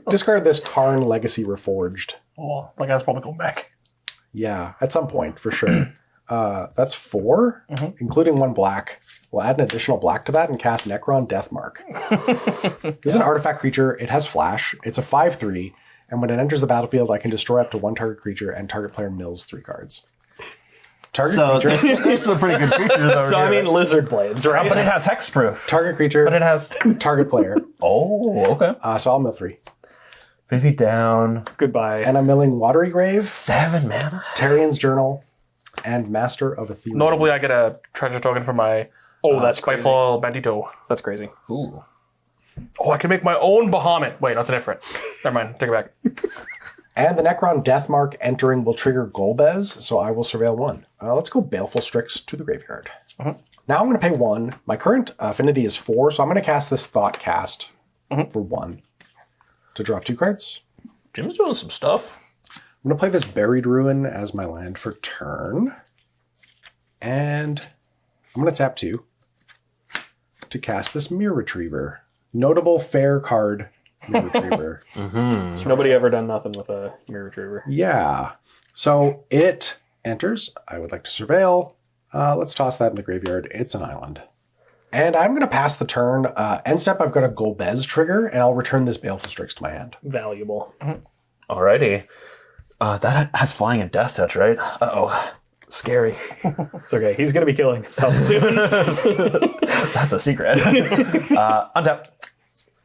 Discard this Tarn Legacy Reforged. Oh, like that's probably going back. Yeah, at some point, for sure. That's 4, including 1 black. We'll add an additional black to that and cast Necron Deathmark. This is an artifact creature. It has flash. It's a 5/3, and when it enters the battlefield, I can destroy up to 1 target creature, and target player mills 3 cards. Target creature. There's some pretty good features over So here. I mean, lizard blades, right? But it has hexproof. Target creature. But it has. Target player. Oh, okay. So I'll mill 3. Vivi down. Goodbye. And I'm milling Watery Grave, 7 mana. Tarian's Journal, and Master of Ethereum. Notably, I get a treasure token for my That's crazy. Spiteful Bandito. That's crazy. Ooh. Oh, I can make my own Bahamut. Wait, that's different. Never mind. Take it back. And the Necron Deathmark entering will trigger Golbez, so I will surveil 1. Let's go Baleful Strix to the graveyard. Now I'm going to pay 1. My current affinity is 4, so I'm going to cast this Thought Cast for 1 to draw 2 cards. Jim's doing some stuff. I'm going to play this Buried Ruin as my land for turn. And I'm going to tap 2 to cast this Mirror Retriever. Notable fair card, Mirror Retriever. So nobody ever done nothing with a mirror retriever. Yeah. So it enters. I would like to surveil. Let's toss that in the graveyard. It's an island. And I'm going to pass the turn. End step, I've got a Golbez trigger, and I'll return this Baleful Strix to my hand. Valuable. Alrighty. That has flying and death touch, right? Uh-oh. Scary. It's okay. He's going to be killing himself soon. That's a secret. Untap.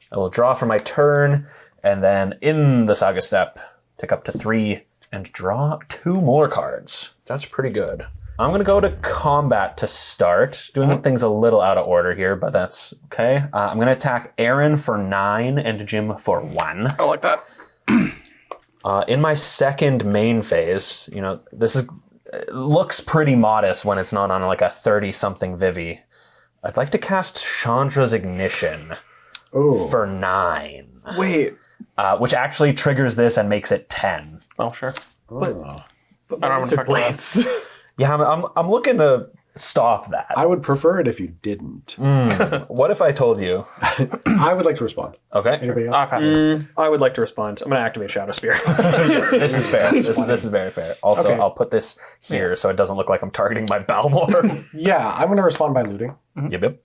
I will draw for my turn, and then in the Saga step, take up to 3 and draw 2 more cards. That's pretty good. I'm going to go to combat to start. Doing things a little out of order here, but that's okay. I'm going to attack Aaron for 9 and Jim for 1. I like that. In my second main phase, this looks pretty modest when it's not on like a 30-something Vivi. I'd like to cast Chandra's Ignition for 9. Wait. Which actually triggers this and makes it 10. Oh, sure. But I don't have an effect on that. blades. Yeah, I'm looking to stop that. I would prefer it if you didn't. What if I told you? I would like to respond. Okay, Anybody else? I pass it. I would like to respond. I'm going to activate Shadow Spear. this is fair. This is very fair. Also, Okay. I'll put this here so it doesn't look like I'm targeting my Balmor. Yeah, I'm going to respond by looting. Yep.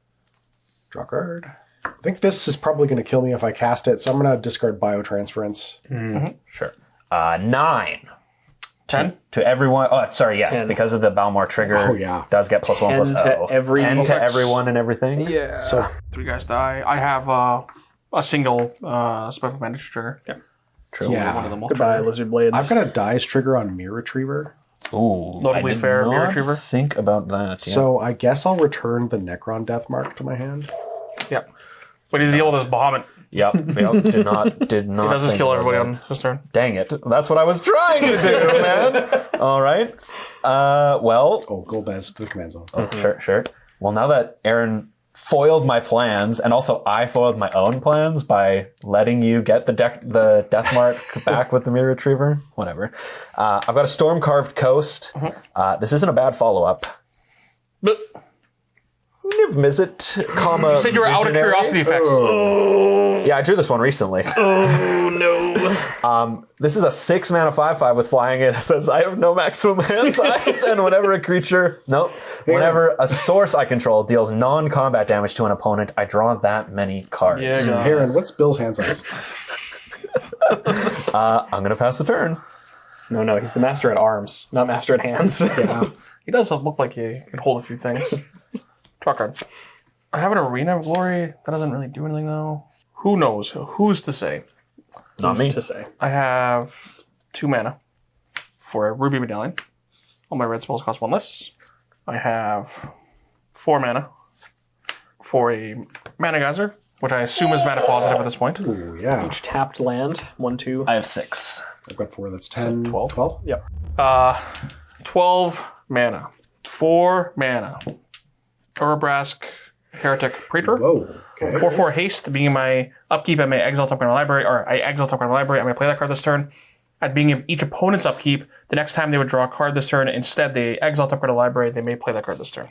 Draw card. I think this is probably going to kill me if I cast it, so I'm going to discard Biotransference. Sure. 9. 10? To everyone. Oh, sorry, yes. 10. Because of the Balmor trigger, Oh, yeah. does get +1 10 +0. to every 10 to Molex. everyone and everything. Yeah. So 3 guys die. I have a single special advantage trigger. Yeah. True. One of yeah, them will Goodbye, trigger. Lizard Blades. I've got a dice trigger on Mirror Retriever. Ooh, Notably I did fair, Mirror not Retriever. think about that. Yeah. So I guess I'll return the Necron Deathmark to my hand. Yep. We need to deal with this Bahamut. Yep. Did not. He does just think kill about everybody that. on his turn. Dang it. That's what I was trying to do, man. All right. Well, Oh, Golbez to the command zone. sure. Well, now that Aaron foiled my plans, and also I foiled my own plans by letting you get the death mark back with the Mirror Retriever, whatever. I've got a Storm-Carved Coast. This isn't a bad follow-up. But Niv Mizzet, comma, you said you were out of Visionary. curiosity effects. Yeah, I drew this one recently. Oh, no. This is a 6 mana 5/5 with flying. It says I have no maximum hand size, and whenever a source I control deals non-combat damage to an opponent, I draw that many cards. Yeah, guys. Aaron, what's Bill's hand size? I'm gonna pass the turn. No, he's the master at arms, not master at hands. He does look like he can hold a few things. Draw card. I have an Arena of Glory. That doesn't really do anything, though. Who knows? Who's to say? Not me. to say. I have 2 mana for a Ruby Medallion. All my red spells cost 1 less. I have 4 mana for a Mana Geyser, which I assume is mana positive at this point. Ooh, yeah. Tapped land. 1, 2. I have 6. I've got 4. That's 10. 12? 12? Yep. 12 mana. 4 mana. Urabrask Heretic Praetor. Whoa. Okay. 4/4 haste, being my upkeep, I may exile top card in my library, or I exile top card in my library, I may play that card this turn. At being of each opponent's upkeep, the next time they would draw a card this turn, instead they exile top card in the library, they may play that card this turn.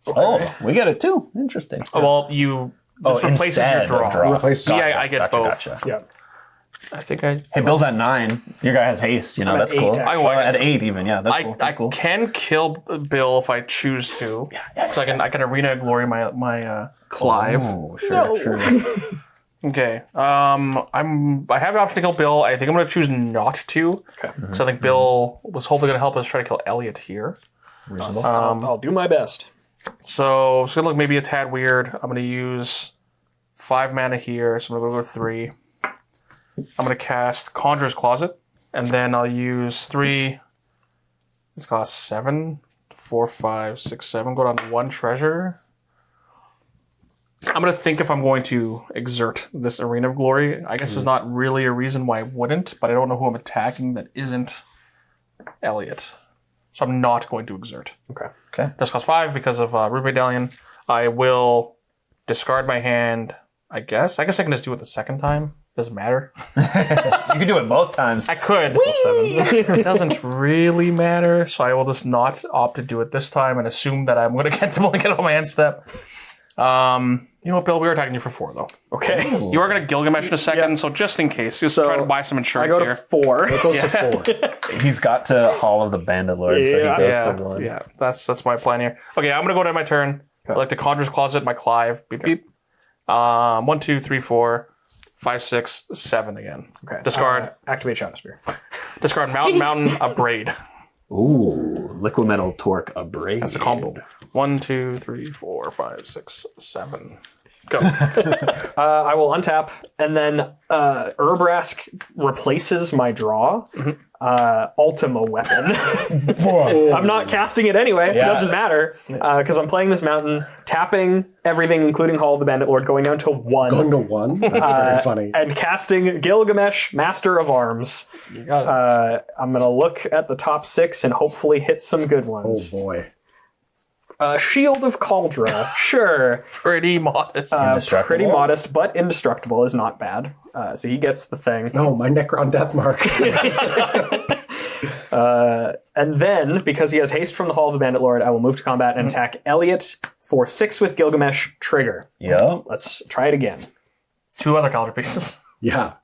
Oh, we get it too. Interesting. Well, this replaces your instead draw. of draw. Replace- Yeah, I get both. Gotcha. Yep. I think I. Hey, Bill's at 9. Your guy has haste. You know, I'm at that's cool. 8, actually. Or at 8 even. Yeah, that's cool. I That's cool. can kill Bill if I choose to. So I can arena glory my Clive. Oh, sure. Okay. I have the option to kill Bill. I think I'm gonna choose not to. Okay. Because I think Bill was hopefully gonna help us try to kill Elliot here. Reasonable. I'll do my best. So it's gonna look maybe a tad weird. I'm gonna use 5 mana here, so I'm gonna go 3. I'm gonna cast Conjurer's Closet, and then I'll use 3. It's cost 7, 4, 5, 6, 7. Go down to 1 treasure. I'm gonna think if I'm going to exert this Arena of Glory. I guess there's not really a reason why I wouldn't, but I don't know who I'm attacking that isn't Elliot. So I'm not going to exert. Okay. This costs 5 because of Ruby Medallion. I will discard my hand, I guess. I can just do it the second time. Doesn't matter. You can do it both times. I could. It doesn't really matter, so I will just not opt to do it this time and assume that I'm going to get the blanket on my end step. You know what, Bill? We are attacking you for 4, though. Okay. You are going to Gilgamesh in a second, so just in case, just try to buy some I insurance go to here. 4. It goes to 4. He's got to Hall of the Bandit Lord, so he goes to 1. Yeah, that's my plan here. Okay, I'm going to go to my turn. I like the Conjurer's Closet, my Clive. Beep, beep. 1, 2, 3, 4, 5, 6, 7 again. Okay. Discard. Activate Shadow Spear. Discard Mountain, Abrade. Ooh, Liquid Metal Torque Abrade. That's a combo. 1, 2, 3, 4, 5, 6, 7. Go. I will untap, and then Urbrask replaces my draw. Ultima weapon. I'm not casting it anyway. It doesn't matter because I'm playing this mountain, tapping everything, including Hall of the Bandit Lord, going down to 1. Going to 1? That's very funny. And casting Gilgamesh, Master of Arms. You got it. I'm going to look at the top 6 and hopefully hit some good Oh ones. boy. Shield of Cauldra, sure. Pretty modest. Indestructible. Pretty modest, but indestructible is not bad. So he gets the thing. No, my Necron Deathmark. And then, because he has haste from the Hall of the Bandit Lord, I will move to combat and attack Elliot for 6 with Gilgamesh. Trigger. Yep. Let's try it again. 2 other Cauldron pieces. Yeah.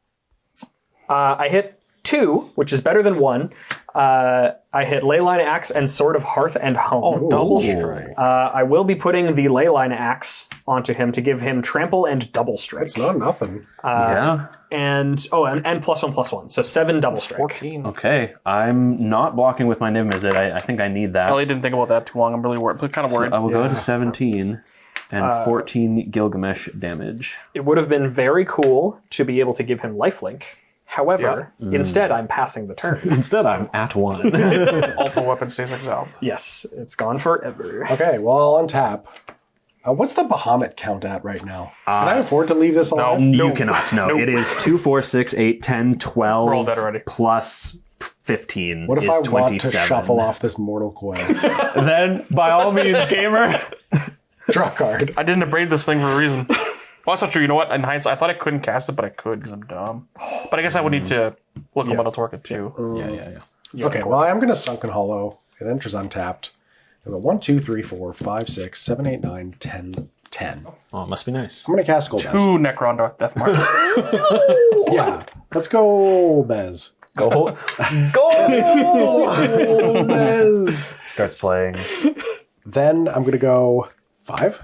I hit 2, which is better than 1. I hit Leyline Axe and Sword of Hearth and Home. Double strike. I will be putting the Leyline Axe onto him to give him trample and double strike. It's not nothing. Yeah. And +1/+1. So 7 double strike. 14. Okay. I'm not blocking with my Niv Mizzet. I think I need that. Ellie didn't think about that too long. I'm really worried. Kind of worried. I will go to 17 and 14 Gilgamesh damage. It would have been very cool to be able to give him lifelink. However, instead I'm passing the turn. Instead, I'm at 1. Ultimate weapon stays exiled. Yes, it's gone forever. Okay, well, I'll untap. What's the Bahamut count at right now? Can I afford to leave this alive? You cannot. No, it is 2, 4, 6, 8, 10, 12. We're all dead already. Plus 15 What if is I want 27. to shuffle off this mortal coil? Then, by all means, gamer. Draw a card. I didn't abrade this thing for a reason. Well, that's not true. You know what? In hindsight, I thought I couldn't cast it, but I could because I'm dumb. But I guess I would need to look at Metal Torque it too. Yeah. Okay, well, I'm going to Sunken Hollow. It enters untapped. I go 1, 2, 3, 4, 5, 6, 7, 8, 9, 10, 10. Oh, it must be nice. I'm going to cast Golbez. 2 Necron Death Mark. Yeah, let's go Golbez. Go. Golbez. Starts playing. Then I'm going to go 5.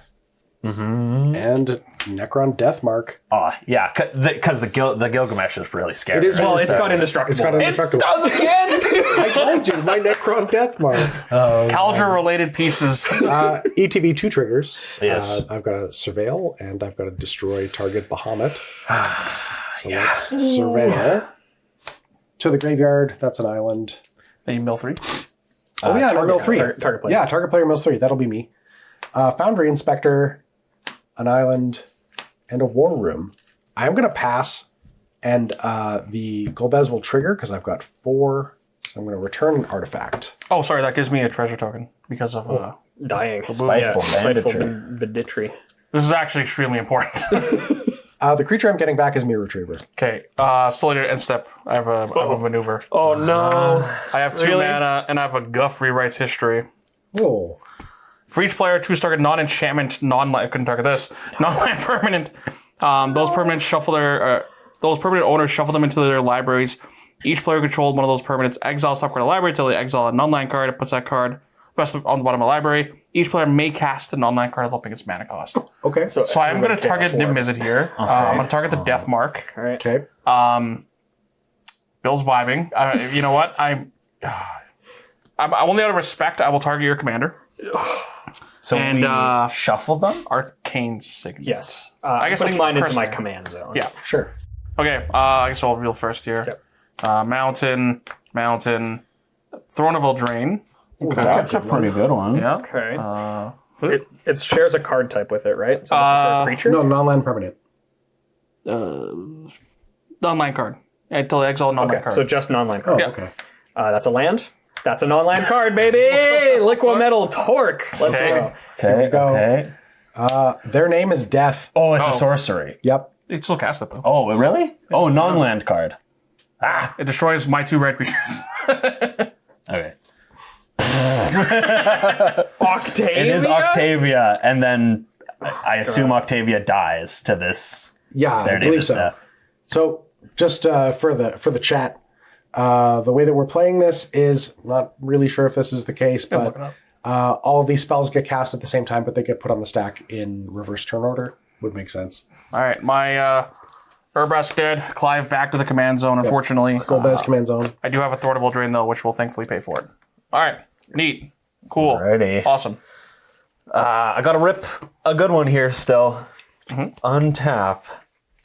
And Necron Deathmark. Oh, yeah, because the Gilgamesh is really scary. It is right? Well, it's sad. got indestructible. It's got indestructible. Does again? I told you, my Necron Deathmark. Cauldron related pieces. ETB 2 triggers. Yes. I've got to Surveil, and I've got to destroy target Bahamut. So let's Surveil. To the graveyard. That's an island. A mill 3. Oh yeah, mill 3. target player. Yeah, target player mills 3. That'll be me. Foundry Inspector, an island, and a war room. I'm going to pass, and the Golbez will trigger because I've got 4. So I'm going to return an artifact. Oh, sorry. That gives me a treasure token because of. Dying. Spiteful banditry. banditry. This is actually extremely important. The creature I'm getting back is Mirror Retriever. Okay. Slater end step. I have a maneuver. Oh no. I have 2 Really? mana, and I have a Guff rewrites history. Oh. For each player, choose target non-enchantment, non-land. I couldn't target this. Non-land permanent. Those permanents shuffle their those permanent owners shuffle them into their libraries. Each player controlled one of those permanents exiles top card of the library until they exile a non-land card and puts that card rest on the bottom of the library. Each player may cast a non-land card helping its mana cost. Okay. So I'm going to target Niv Mizzet here. I'm going to target the Death Mark. All right. Okay. Bill's vibing. You know what? I'm only out of respect. I will target your commander. So And, we shuffle them? Arcane Signet. Yes. I guess putting it's mine into my personal. command zone. Yeah. Sure. Okay. I guess I'll reveal first here. Yep. Mountain, Throne of Eldraine. That's a pretty good one. Yeah. Okay. It shares a card type with it, right? So for a creature? No, non-land permanent. Non-land card. Until they exile a non-land Okay, card. so just non-land card. Yeah. Okay. That's a land. That's a non-land card, baby! Liquid Metal Torque. Let's Okay. go. Okay. go. Okay. Their name is Death. Oh, it's a sorcery. Yep. You can still cast it though. Oh, really? Oh, non-land card. It destroys my 2 red creatures. Okay. Octavia? It is Octavia, and then I assume Octavia dies to this. Yeah, Their I name believe is so. Death. So just for the chat, the way that we're playing this is not really sure if this is the case, but all of these spells get cast at the same time, but they get put on the stack in reverse turn order. Would make sense. All right, my Urbrask dead. Clive back to the command zone. Unfortunately, Golbez command zone. I do have a Throne of Eldraine though, which will thankfully pay for it. All right, neat, cool, Alrighty. awesome. I got to rip a good one here still. Untap.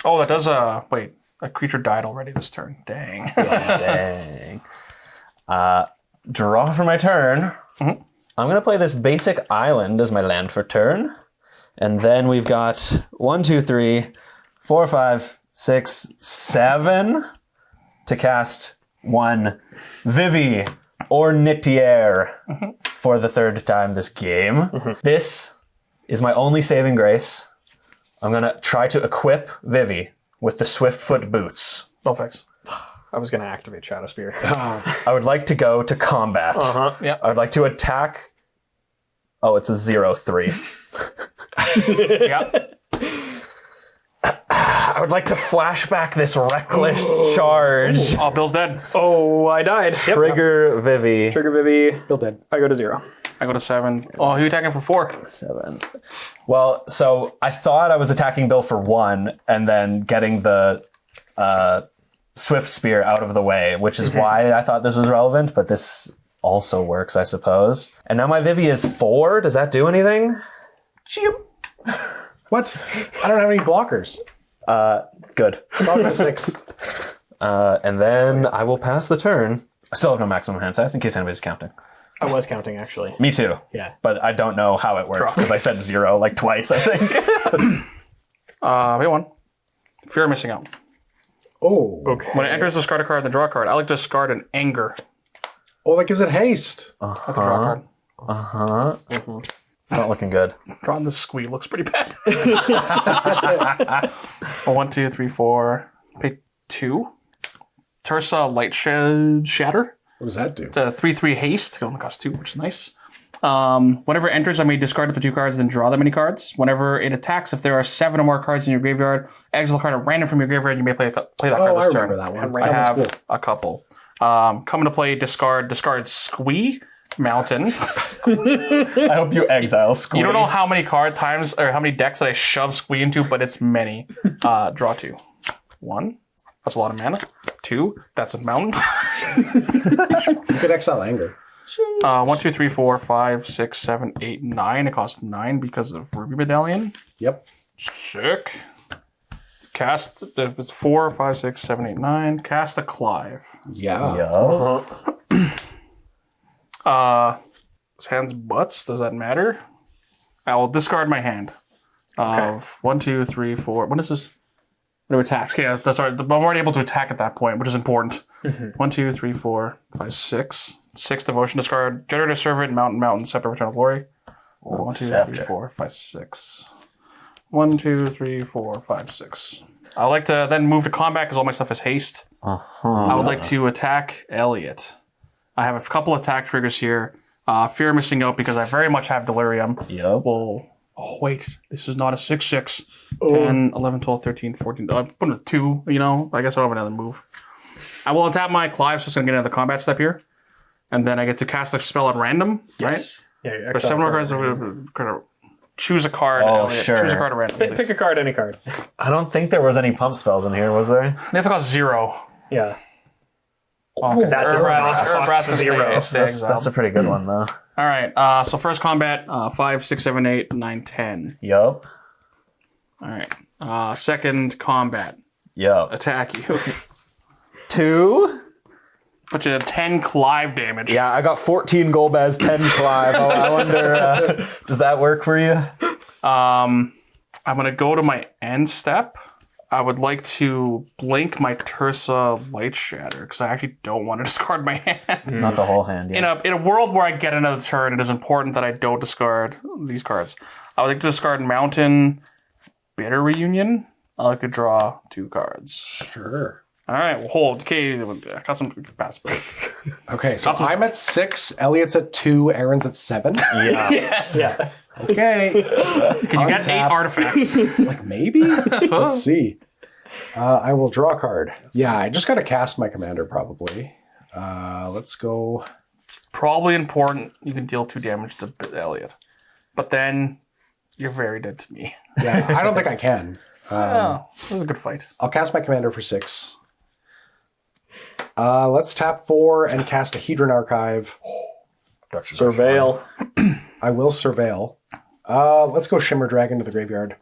Oh, that does. Wait, a creature died already this turn. Dang. Dang. Draw for my turn. I'm going to play this basic island as my land for turn. And then we've got 1, 2, 3, 4, 5, 6, 7 to cast 1 Vivi or Nitier for the 3rd time this game. This is my only saving grace. I'm going to try to equip Vivi with the Swiftfoot boots. No thanks. I was going to activate Shadowspear. I would like to go to combat. Yep. I would like to attack. Oh, it's a 0-3. Yep. I would like to flash back this reckless charge. Oh, Bill's dead. Oh, I died. Yep. Trigger Vivi. Trigger Vivi. Bill dead. I go to 0. I go to 7. Oh, who attacking for 4? 7. Well, so I thought I was attacking Bill for 1 and then getting the Swift Spear out of the way, which is why I thought this was relevant, but this also works, I suppose. And now my Vivi is 4. Does that do anything? What? I don't have any blockers. Good. I'll go to 6. And then I will pass the turn. I still have no maximum hand size in case anybody's counting. I was counting, actually. Me too. Yeah. But I don't know how it works because I said 0 like twice, I think. Wait one. Fear of missing out. Oh. Okay. When it enters, discard a card, then draw a card. I like to discard an anger. Oh, that gives it haste. I have to draw a card. It's not looking good. Drawing this squee looks pretty bad. 1, 2, 3, 4. Pay 2. Tursa Light Shatter. What does that do? It's a 3/3 haste. It only costs 2, which is nice. Whenever it enters, I may discard up to 2 cards, then draw that many cards. Whenever it attacks, if there are 7 or more cards in your graveyard, exile a card at random from your graveyard. You may play that card Oh, I this remember turn. that one. I That have one's cool. a couple. Coming to play discard Squee Mountain. I hope you exile Squee. You don't know how many card times or how many decks that I shove Squee into, but it's many. Draw 2. 1. That's a lot of mana. 2. That's a mountain. You could exile anger. 1, 2, 3, 4, 5, 6, 7, 8, 9. It costs 9 because of Ruby Medallion. Yep. Sick. Cast. It's 4, 5, 6, 7, 8, 9. Cast a Clive. Yeah. His hand's butts. Does that matter? I will discard my hand. Of 1, 2, 3, 4. What is this? What attacks? Yeah, that's right. I'm already able to attack at that point, which is important. 1, 2, 3, 4, 5, 6. 6 devotion discard. Generator Servant, Mountain, Scepter, Return of Glory. 1, 2, 3, 4, 5, 6. 1, 2, 3, 4, 5, 6. I like to then move to combat because all my stuff is haste. I would like to attack Elliot. I have a couple attack triggers here. Fear of missing out because I very much have delirium. Yep. Will Oh, wait. This is not a 6/6. 10, 11, 12, 13, 14. I'm putting a 2, you know. I guess I don't have another move. I will untap my Clive, so it's going to get another combat step here. And then I get to cast a spell at random, right? Yeah, For 7 more cards, I'm going to choose a card. Oh, Elliot. sure. Choose a card at random. Pick please. a card, any card. I don't think there was any pump spells in here, was there? They have to cost 0. Yeah. Okay. That doesn't cost zero. That's a pretty good one, though. All right. So first combat, 5, 6, 7, 8, 9, 10. Yup. All right. Second combat, Yup. attack you. 2? Put you at 10 Clive damage. Yeah, I got 14 Golbez, 10 Clive. I wonder, does that work for you? I'm gonna go to my end step. I would like to blink my Tersa Light Shatter because I actually don't want to discard my hand. Not the whole hand, yeah. In a world where I get another turn, it is important that I don't discard these cards. I would like to discard Mountain Bitter Reunion. I like to draw 2 cards. Sure. All right, well, hold. Okay, I got some possibility. Okay, so I'm at 6, Elliot's at 2, Aaron's at 7. Yeah. Yes. Yeah. Okay. Can you get 8 artifacts? Like, maybe? Let's see. I will draw a card. Yeah, I just got to cast my commander, probably. Let's go. It's probably important you can deal 2 damage to Elliot. But then you're very dead to me. Yeah, I don't think I can. This is a good fight. I'll cast my commander for 6. Let's tap 4 and cast a Hedron Archive. Surveil. I will surveil. Let's go Shimmer Dragon to the graveyard.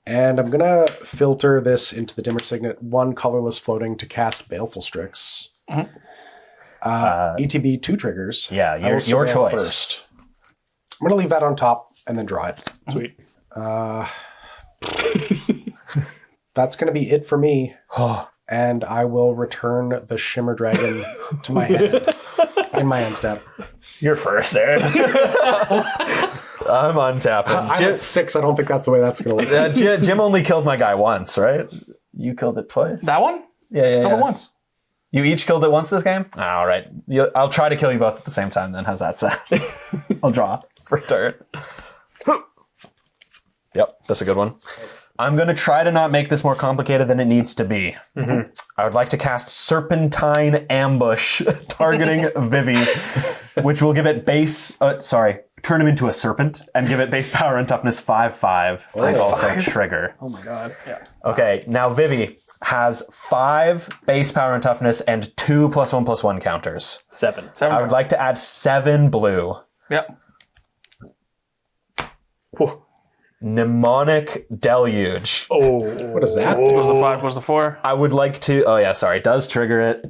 And I'm going to filter this into the Dimmer Signet, 1 colorless floating to cast Baleful Strix. ETB 2 triggers. Yeah, I will your surveil choice. First. I'm going to leave that on top and then draw it. Sweet. That's going to be it for me. And I will return the Shimmer Dragon to my hand in my end step. You're first, Aaron. I'm untapping. I'm at 6. I don't think that's the way that's going to work. Jim only killed my guy once, right? You killed it twice. That one? Yeah. Killed it once. You each killed it once this game? All right. I'll try to kill you both at the same time then. How's that sound? I'll draw for turn. Yep, that's a good one. I'm going to try to not make this more complicated than it needs to be. Mm-hmm. I would like to cast Serpentine Ambush, targeting Vivi, which will give it turn him into a serpent and give it base power and toughness 5/5. I also trigger. Oh my god. Yeah. Okay, now Vivi has 5 base power and toughness and 2 +1/+1 counters. 7. I would like to add 7 blue. Yep. Whew. Mnemonic Deluge. Oh. What is that? What was the 5? What was the 4? I would like to... Oh, yeah, sorry. It does trigger it.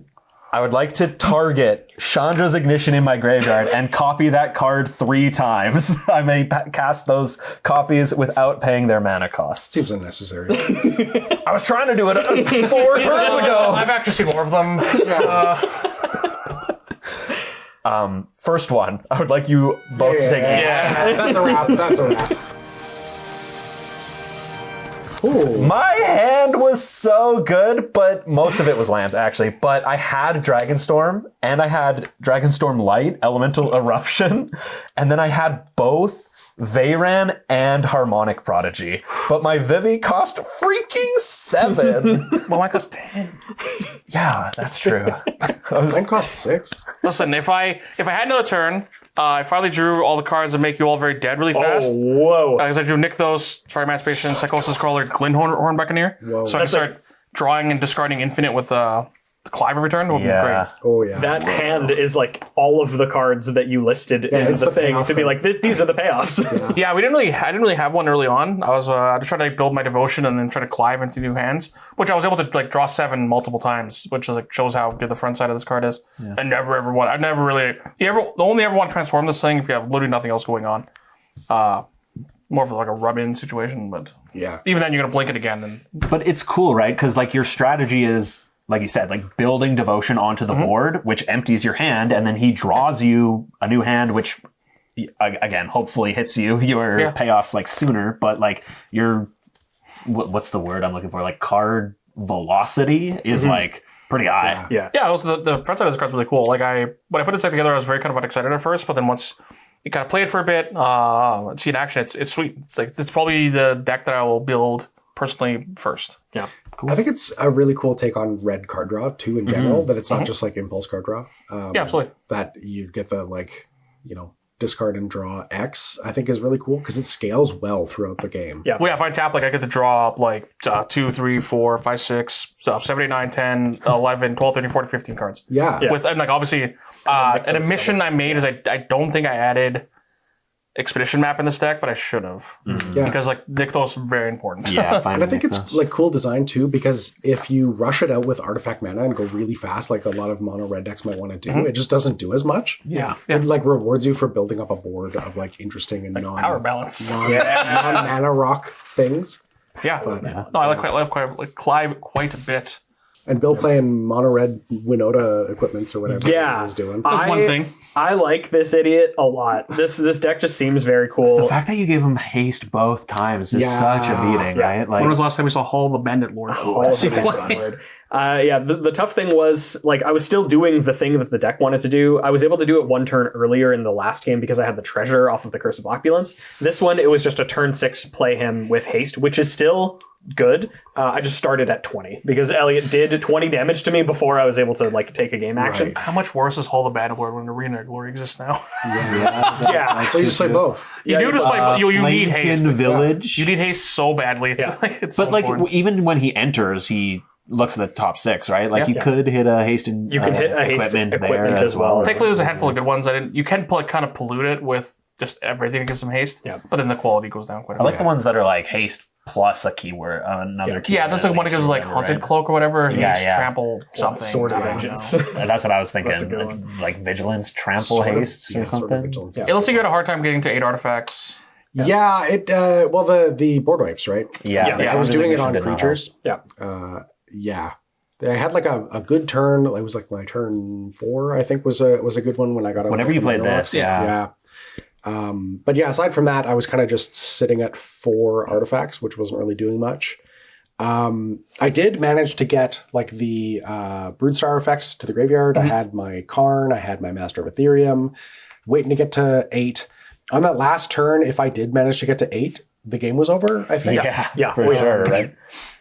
I would like to target Chandra's Ignition in my graveyard and copy that card 3 times. I may cast those copies without paying their mana costs. Seems unnecessary. I was trying to do it 4 turns ago. I've actually seen more of them. First one. I would like you both to take... Yeah. That's a wrap. That's a wrap. Ooh. My hand was so good, but most of it was lands, actually. But I had Dragonstorm, and I had Dragonstorm Light, Elemental Eruption, and then I had both Veyran and Harmonic Prodigy. But my Vivi cost freaking 7. Well, mine costs 10. Yeah, that's true. Mine costs 6. Listen, if I had another turn, I finally drew all the cards that make you all very dead really fast. Oh, whoa. Because I drew Nykthos, Fire Emancipation, Psychosis Crawler, Glinthorn Buccaneer. So I can start drawing and discarding Infinite with the Clive every turn. It would be great. Oh, yeah. That hand is like all of the cards that you listed in it's the the thing payoff to be card. like, these are the payoffs. Yeah, I didn't really have one early on. I was just trying to build my devotion and then try to Clive into new hands, which I was able to like draw 7 multiple times, which is like shows how good the front side of this card is. Yeah. I never ever want. I never really. Only ever want to transform this thing if you have literally nothing else going on. More of like a rub-in situation, but Yeah. even then you're gonna blink it again. And But it's cool, right? Because like your strategy is, like you said, like building devotion onto the board, which empties your hand, and then he draws you a new hand, which again hopefully hits your payoffs like sooner. But like your what's the word I'm looking for? Like card velocity is like pretty high. Yeah. yeah, also the front side of this card's really cool. Like when I put this deck together, I was very kind of excited at first, but then once you kind of play it for a bit, see in action. It's sweet. It's probably the deck that I will build personally first. Yeah. I think it's a really cool take on red card draw too in general, that it's not just like impulse card draw. Yeah, absolutely. That you get the discard and draw X, I think is really cool because it scales well throughout the game. Yeah. Well, yeah, if I tap, I get to draw up 2, 3, 4, 5, 6, 7, 8, 9, 10, 11, 12, 13, 14, 15 cards. Yeah. With, and obviously, an admission I made is I don't think I added Expedition Map in this deck, but I should have. Yeah. Because, Nykthos is very important. Yeah, And I think it's cool design too, because if you rush it out with artifact mana and go really fast, like a lot of mono red decks might want to do, it just doesn't do as much. Yeah. It rewards you for building up a board of interesting and Power balance. non-mana rock things. Yeah. No, I like Clive quite a bit. And Bill playing mono red Winota equipments or whatever he was doing. That's one thing. I like this idiot a lot. This deck just seems very cool. The fact that you gave him haste both times is such a beating, right? When was the last time we saw Hall of the Bandit Lord? The tough thing was, I was still doing the thing that the deck wanted to do. I was able to do it one turn earlier in the last game because I had the treasure off of the Curse of Opulence. This one, it was just a turn 6 play him with haste, which is still good. I just started at 20 because Elliot did 20 damage to me before I was able to take a game action. How much worse is Hall of the Bandit Lord when Arena Glory exists now? So you just play both. You do just play. You need haste. Village. You need haste so badly. It's but even when he enters, he looks at the top 6, right? You could hit a haste and you can hit a haste equipment as well. Thankfully, there's a handful of good ones. You can kind of pollute it with just everything that gives some haste. Yeah. But then the quality goes down quite a bit. I like the ones that are haste plus a keyword, another keyword. Yeah, that's one that gives Haunted Cloak or whatever. Haste, trample, something. Sword of Vengeance. That's what I was thinking. Vigilance, trample, haste or something. It looks like you had a hard time getting to 8 artifacts. Yeah, the board wipes, right? Yeah. I was doing it on creatures. Yeah. I had a good turn. It was my turn 4, I think was a good one when I got out. Whenever you played this, yeah. But yeah, aside from that, I was kind of just sitting at 4 artifacts, which wasn't really doing much. I did manage to get the Broodstars effects to the graveyard. I had my Karn, I had my Master of Ethereum, waiting to get to 8. On that last turn, if I did manage to get to 8, the game was over, I think. Yeah, for sure, right?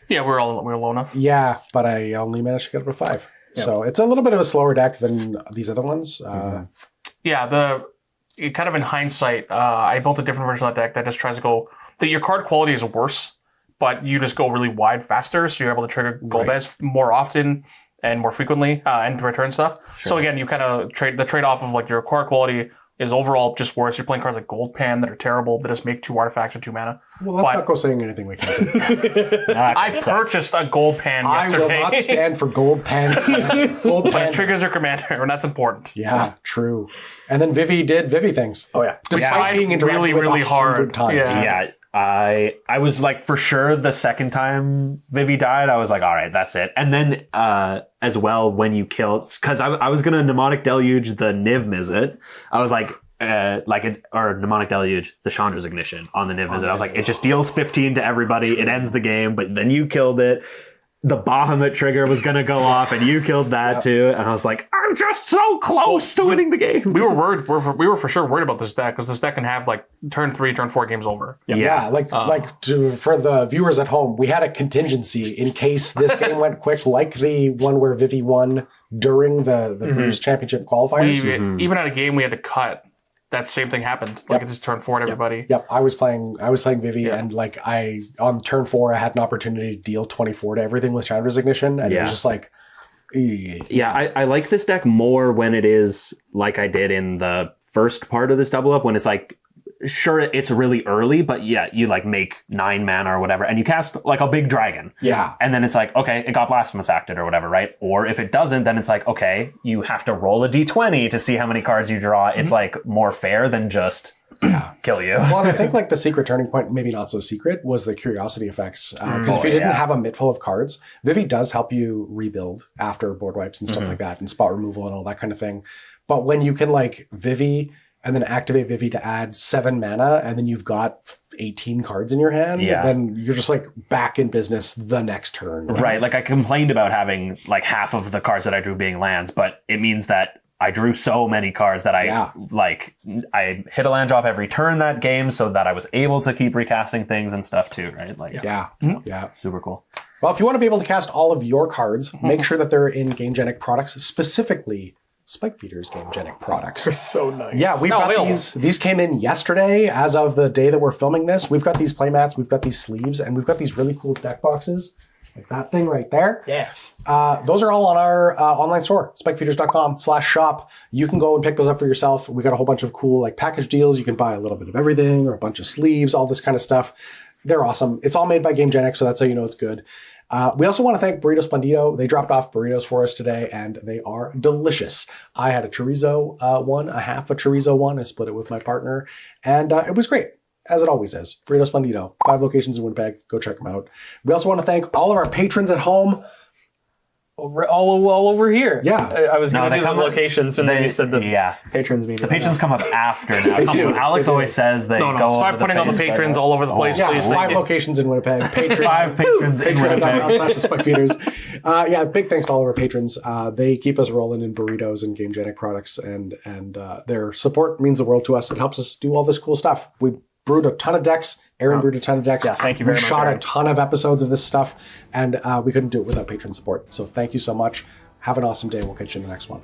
Yeah, we're low enough. Yeah, but I only managed to get up to 5. Yep. So it's a little bit of a slower deck than these other ones. Kind of in hindsight, I built a different version of that deck that just tries to go... your card quality is worse, but you just go really wide faster, so you're able to trigger Golbez more often and more frequently and return stuff. Sure. So again, you kind of the trade-off of your card quality is overall just worse. You're playing cards like Gold Pan that are terrible, that just make 2 artifacts or 2 mana. Well, let's not go saying anything we can't do. I purchased a Gold Pan yesterday. I will not stand for Gold Pan. But it triggers your commander, and that's important. Yeah, true. And then Vivi did Vivi things. Oh, yeah. Despite being interacted with really hard times. Yeah. I was for sure the second time Vivi died, I was all right, that's it. And then as well, when you kill, because I was gonna Mnemonic Deluge the Niv Mizzet. I was or Mnemonic Deluge the Chandra's Ignition on the Niv Mizzet. I was it just deals 15 to everybody, it ends the game, but then you killed it. The Bahamut trigger was gonna go off, and you killed that too. And I was I'm just so close to winning the game. We were worried. We were for sure worried about this deck because this deck can have turn 3, turn 4 games over. Yeah. For the viewers at home, we had a contingency in case this game went quick, like the one where Vivi won during the BREWS Championship qualifiers. Even at a game, we had to cut. That same thing happened. It just turned 4 at everybody. Yep. I was playing Vivi, and on turn 4, I had an opportunity to deal 24 to everything with Chandra's Ignition, and it was just I like this deck more when it is like I did in the first part of this double up, when it's sure, it's really early, but you make 9 mana or whatever, and you cast a big dragon. Yeah. And then it's okay, it got Blasphemous acted or whatever, right? Or if it doesn't, then it's okay, you have to roll a d20 to see how many cards you draw. It's more fair than just kill you. Well, and I think the secret turning point, maybe not so secret, was the curiosity effects. Because if you didn't have a mitt full of cards, Vivi does help you rebuild after board wipes and stuff like that, and spot removal and all that kind of thing. But when you can Vivi and then activate Vivi to add 7 mana, and then you've got 18 cards in your hand, then you're just back in business the next turn. Right. I complained about having half of the cards that I drew being lands, but it means that I drew so many cards that I hit a land drop every turn that game, so that I was able to keep recasting things and stuff too, right? Like, Yeah. super cool. Well, if you want to be able to cast all of your cards, make sure that they're in Gamegenic products, specifically Spike Feeder's Gamegenic products. So nice. Yeah, we've got these. These came in yesterday, as of the day that we're filming this. We've got these playmats, we've got these sleeves, and we've got these really cool deck boxes, like that thing right there. Yeah. Those are all on our online store, spikefeeders.com/shop. You can go and pick those up for yourself. We've got a whole bunch of cool like package deals. You can buy a little bit of everything or a bunch of sleeves, all this kind of stuff. They're awesome. It's all made by Gamegenic, so that's how you know it's good. We also want to thank Burrito Splendido. They dropped off burritos for us today, and they are delicious. I had a chorizo one, a half a chorizo one. I split it with my partner, and it was great, as it always is. Burrito Splendido, 5 locations in Winnipeg. Go check them out. We also want to thank all of our patrons at home. All over here. Yeah. I was going to they do the come up- locations when they- you said the yeah. patrons meeting. The patrons come up after now. do. Alex They do. always says they No, go start over putting all the Facebook. patrons all over the place, Yeah, please. 5 Thank you. locations in Winnipeg. Patreon. 5 patrons in Winnipeg. Patreon.com/spikefeeders. Yeah, big thanks to all of our patrons. They keep us rolling in burritos and Gamegenic products, and their support means the world to us. It helps us do all this cool stuff. We brewed a ton of decks. Aaron brewed a ton of decks. Yeah, thank you very we much, shot Aaron. a ton of episodes of this stuff, and we couldn't do it without patron support. So thank you so much. Have an awesome day. We'll catch you in the next one.